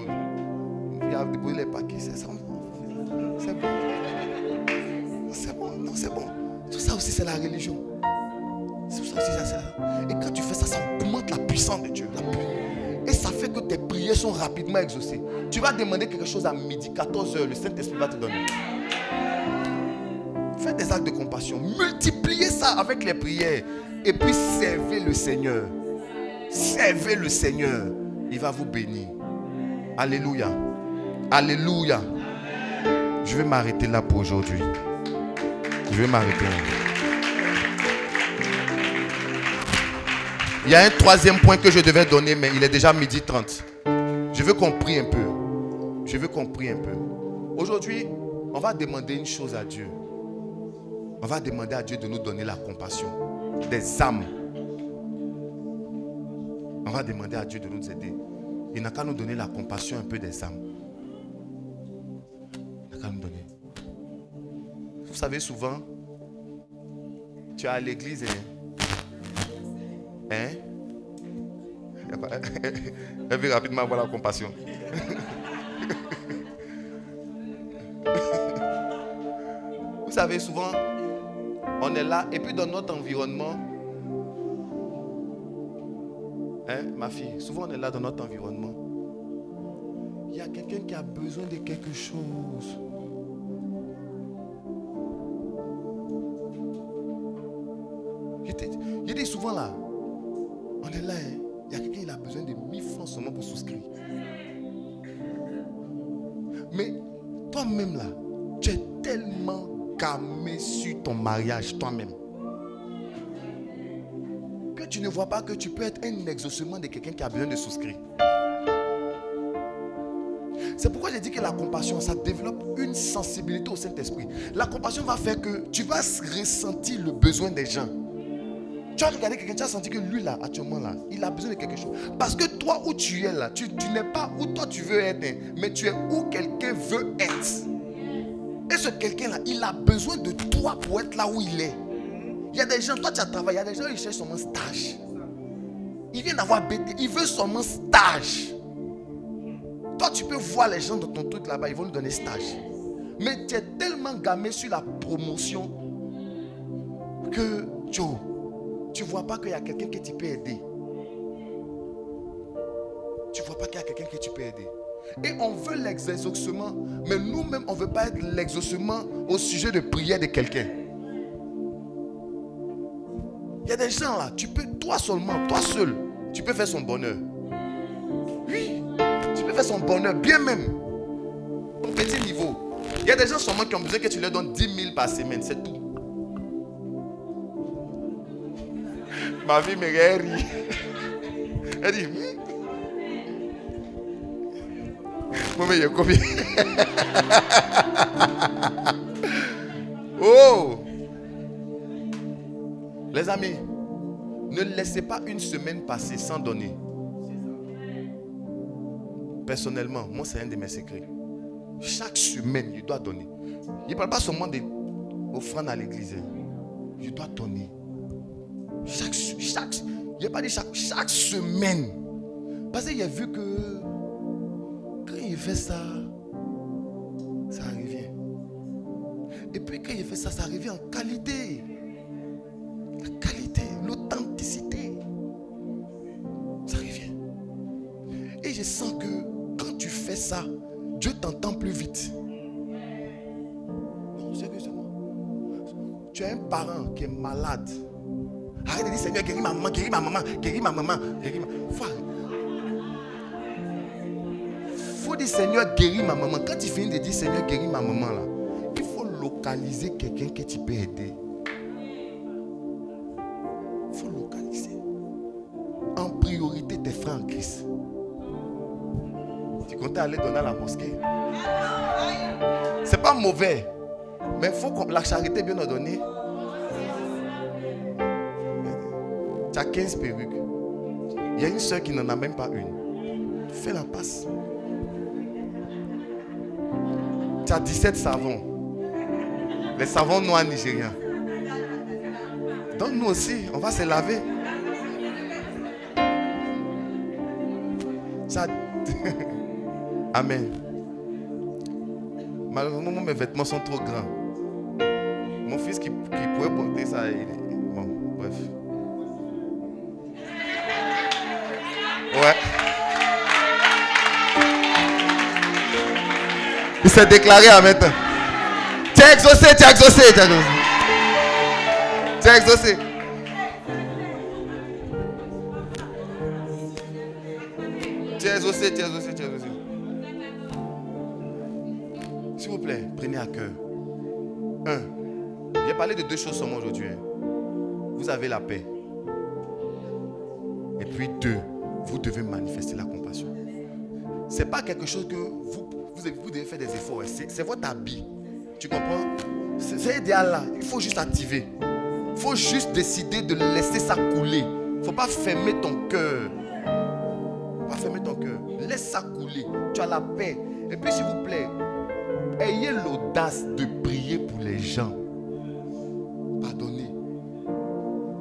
Il a déposé les paquets. C'est ça. C'est bon. C'est bon. Non, c'est bon. Tout ça aussi, c'est la religion. C'est tout ça aussi, c'est ça. Et quand tu fais ça, ça augmente la puissance de Dieu. Et ça fait que tes prières sont rapidement exaucées. Tu vas demander quelque chose à midi, 14h, le Saint-Esprit va te donner. Faites des actes de compassion. Multipliez ça avec les prières. Et puis servez le Seigneur. Servez le Seigneur. Il va vous bénir. Alléluia. Alléluia. Je vais m'arrêter là pour aujourd'hui. Je vais m'arrêter là. Il y a un troisième point que je devais donner, mais il est déjà 12h30. Je veux qu'on prie un peu. Je veux qu'on prie un peu. Aujourd'hui, on va demander une chose à Dieu. On va demander à Dieu de nous donner la compassion des âmes. On va demander à Dieu de nous aider. Il n'a qu'à nous donner la compassion un peu des âmes. Il n'a qu'à nous donner. Vous savez, souvent, tu es à l'église elle veut rapidement avoir la compassion. Vous savez, souvent, on est là et puis dans notre environnement, ma fille, souvent on est là dans notre environnement. Il y a quelqu'un qui a besoin de quelque chose. Je dis souvent là, on est là, il y a quelqu'un qui a besoin de 1000 francs seulement pour souscrire. Mais toi-même là, tu es tellement gamé sur ton mariage toi-même que tu ne vois pas que tu peux être un exaucement de quelqu'un qui a besoin de souscrire. C'est pourquoi j'ai dit que la compassion, ça développe une sensibilité au Saint-Esprit. La compassion va faire que tu vas ressentir le besoin des gens. Tu as regardé quelqu'un, tu as senti que lui là, actuellement là, il a besoin de quelque chose. Parce que toi où tu es là, tu n'es pas où toi tu veux être, mais tu es où quelqu'un veut être. Et ce quelqu'un là, il a besoin de toi pour être là où il est. Il y a des gens, toi tu as travaillé, il y a des gens qui cherchent seulement stage. Il vient d'avoir BT, il veut seulement stage. Toi tu peux voir les gens dans ton truc là-bas, ils vont lui donner stage. Mais tu es tellement gamé sur la promotion que tu ne vois pas qu'il y a quelqu'un que tu peux aider. Tu ne vois pas qu'il y a quelqu'un que tu peux aider. Et on veut l'exaucement, mais nous-mêmes, on ne veut pas être l'exaucement au sujet de prière de quelqu'un. Il y a des gens là, tu peux, toi seulement, toi seul, tu peux faire son bonheur. Oui, tu peux faire son bonheur, bien même. Au petit niveau. Il y a des gens seulement qui ont besoin que tu leur donnes 10 000 par semaine, c'est tout. Ma vie me rit. Elle dit, moi, mais il y a combien? Oh! Les amis, ne laissez pas une semaine passer sans donner. Personnellement, moi, c'est un de mes secrets. Chaque semaine, je dois donner. Je ne parle pas seulement d'offrandes à l'église. Je dois donner. Je n'ai pas dit chaque semaine. Parce qu'il a vu que quand il fait ça, ça revient. Et puis quand il fait ça, ça revient en qualité. La qualité, l'authenticité. Ça revient. Et je sens que quand tu fais ça, Dieu t'entend plus vite. Non, sérieusement. Tu as un parent qui est malade. Arrête de dire Seigneur, guéris ma maman, guéris ma maman, guéris ma maman, guéris ma maman. Faut dire Seigneur, guéris ma maman. Quand tu finis de dire Seigneur, guéris ma maman là, il faut localiser quelqu'un que tu peux aider. Il faut localiser. En priorité tes frères en Christ. Tu comptais aller donner à la mosquée. C'est pas mauvais. Mais il faut que la charité bien ordonnée. Tu as 15 perruques. Il y a une soeur qui n'en a même pas une. Fais la passe. Tu as 17 savons. Les savons noirs nigériens. Donne-nous aussi. On va se laver. Amen. Malheureusement, mes vêtements sont trop grands. Mon fils qui pouvait porter ça, bon, bref. Ouais. Il s'est déclaré en même temps. Tu es exaucé, tu es exaucé, tu es exaucé. Tu es exaucé. Tu es exaucé, tu es exaucé, tu es exaucé. S'il vous plaît, prenez à cœur. 1. J'ai parlé de 2 choses seulement aujourd'hui. Vous avez la paix. Et puis 2, vous devez manifester la compassion. Ce n'est pas quelque chose que vous devez faire des efforts. C'est votre habit. Tu comprends? C'est idéal là. Il faut juste activer. Il faut juste décider de laisser ça couler. Il ne faut pas fermer ton cœur. Pas fermer ton cœur. Laisse ça couler. Tu as la paix. Et puis s'il vous plaît, ayez l'audace de prier pour les gens. Pardonnez.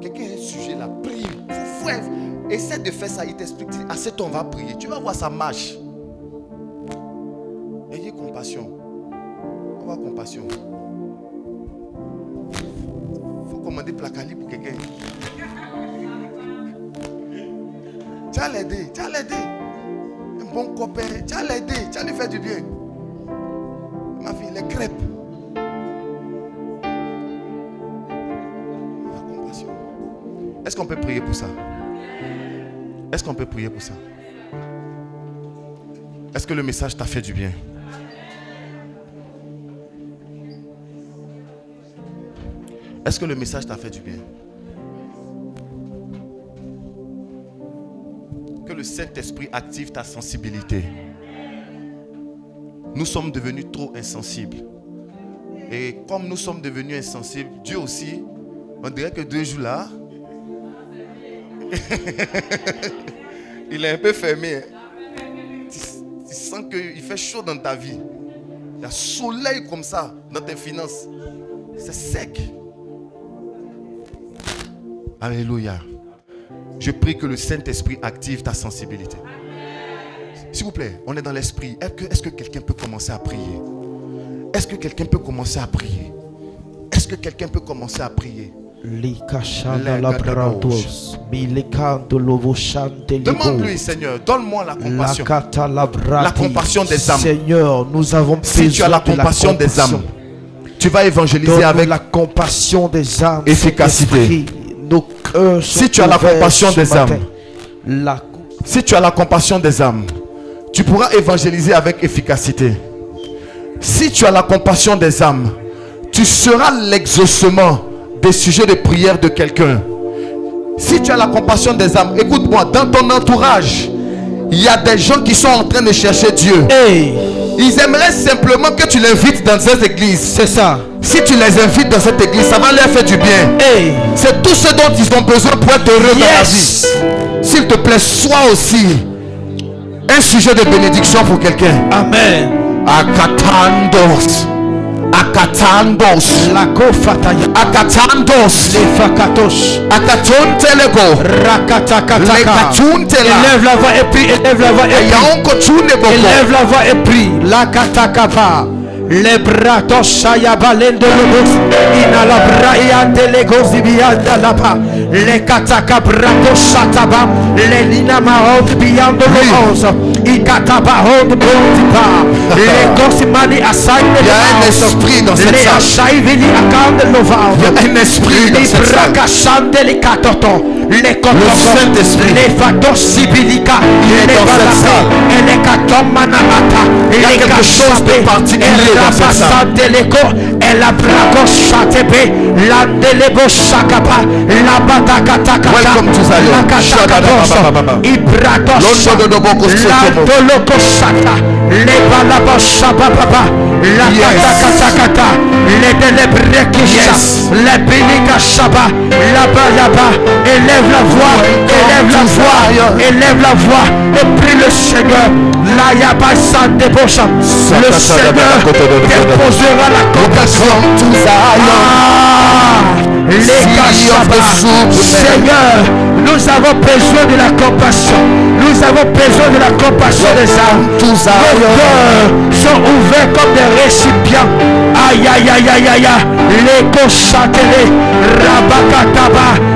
Quelqu'un a un sujet là, prie. Frère, essaie de faire ça. Il t'explique. Assez on va prier. Tu vas voir ça marche. Ayez compassion. Avoir compassion. Il faut commander Placali pour quelqu'un. Tu vas l'aider. Tu vas l'aider. Un bon copain. Tu vas l'aider. Tu vas lui faire du bien. Ma fille, les crêpes. La compassion. Est-ce qu'on peut prier pour ça? Est-ce qu'on peut prier pour ça? Est-ce que le message t'a fait du bien? Est-ce que le message t'a fait du bien? Que le Saint-Esprit active ta sensibilité. Nous sommes devenus trop insensibles. Et comme nous sommes devenus insensibles, Dieu aussi, on dirait que 2 jours là, il est un peu fermé. Tu sens qu'il fait chaud dans ta vie. Il y a soleil comme ça dans tes finances. C'est sec. Alléluia. Je prie que le Saint-Esprit active ta sensibilité. S'il vous plaît, on est dans l'esprit. Est-ce que quelqu'un peut commencer à prier? Est-ce que quelqu'un peut commencer à prier? Est-ce que quelqu'un peut commencer à prier? Demande-lui, Seigneur, donne-moi la compassion. La compassion des âmes. Seigneur, nous avons si tu as la compassion des âmes, tu vas évangéliser avec la compassion des âmes, efficacité. Si tu as la compassion des âmes, si tu as la compassion des âmes, tu pourras évangéliser avec efficacité. Si tu as la compassion des âmes, tu seras l'exaucement des sujets de prière de quelqu'un. Si tu as la compassion des âmes, écoute-moi, dans ton entourage, il y a des gens qui sont en train de chercher Dieu. Ils aimeraient simplement que tu l'invites dans cette église. C'est ça. Si tu les invites dans cette église, ça va leur faire du bien. C'est tout ce dont ils ont besoin pour être heureux dans la vie. S'il te plaît, sois aussi un sujet de bénédiction pour quelqu'un. Amen. Akatandos. Akatandos. La kofataya. Akatandos. Les fakatos. Akatontelego. Rakatakataka. Lekachuntela. Élève la voix et prie. Élève la voix et prie. Ayaonkochuneboko. Élève la voix et prie. La katakapa. Les bratos sayabalendo lobos. Inala braiande legos ibianda lapa. Les kataka bratos sataba. Les lina mahon biando lobos. Ikataba hon bondipa. Les gosimani aside. Il y a un esprit dans cette Les salle. achaivili akande lovao. Il y a un esprit dans cette salle. Les Saint-Esprit. les fatos sibilica, est les dans cette salle. et les katomanamata, Il y a quelque chose de particulier dans cette salle. et la braco chatebe, la delebo shakapa, la batakata, Welcome to Zion. la katakabosa, ibratos, la doloko shata, les balabos shababa, la katakata, les delebrekisha, les bilika shaba, la balaba, élève la voix, élève la voix, élève la voix, et prie le Seigneur. La yabasa débauche. Le Seigneur déposera la compassion. Les cachaba. Seigneur, nous avons besoin de la compassion. Nous avons besoin de la compassion des âmes. Nos cœurs sont ouverts comme des récipients. Aïe aïe aïe aïe aïe aïe. Les cochatelés. Rabakataba.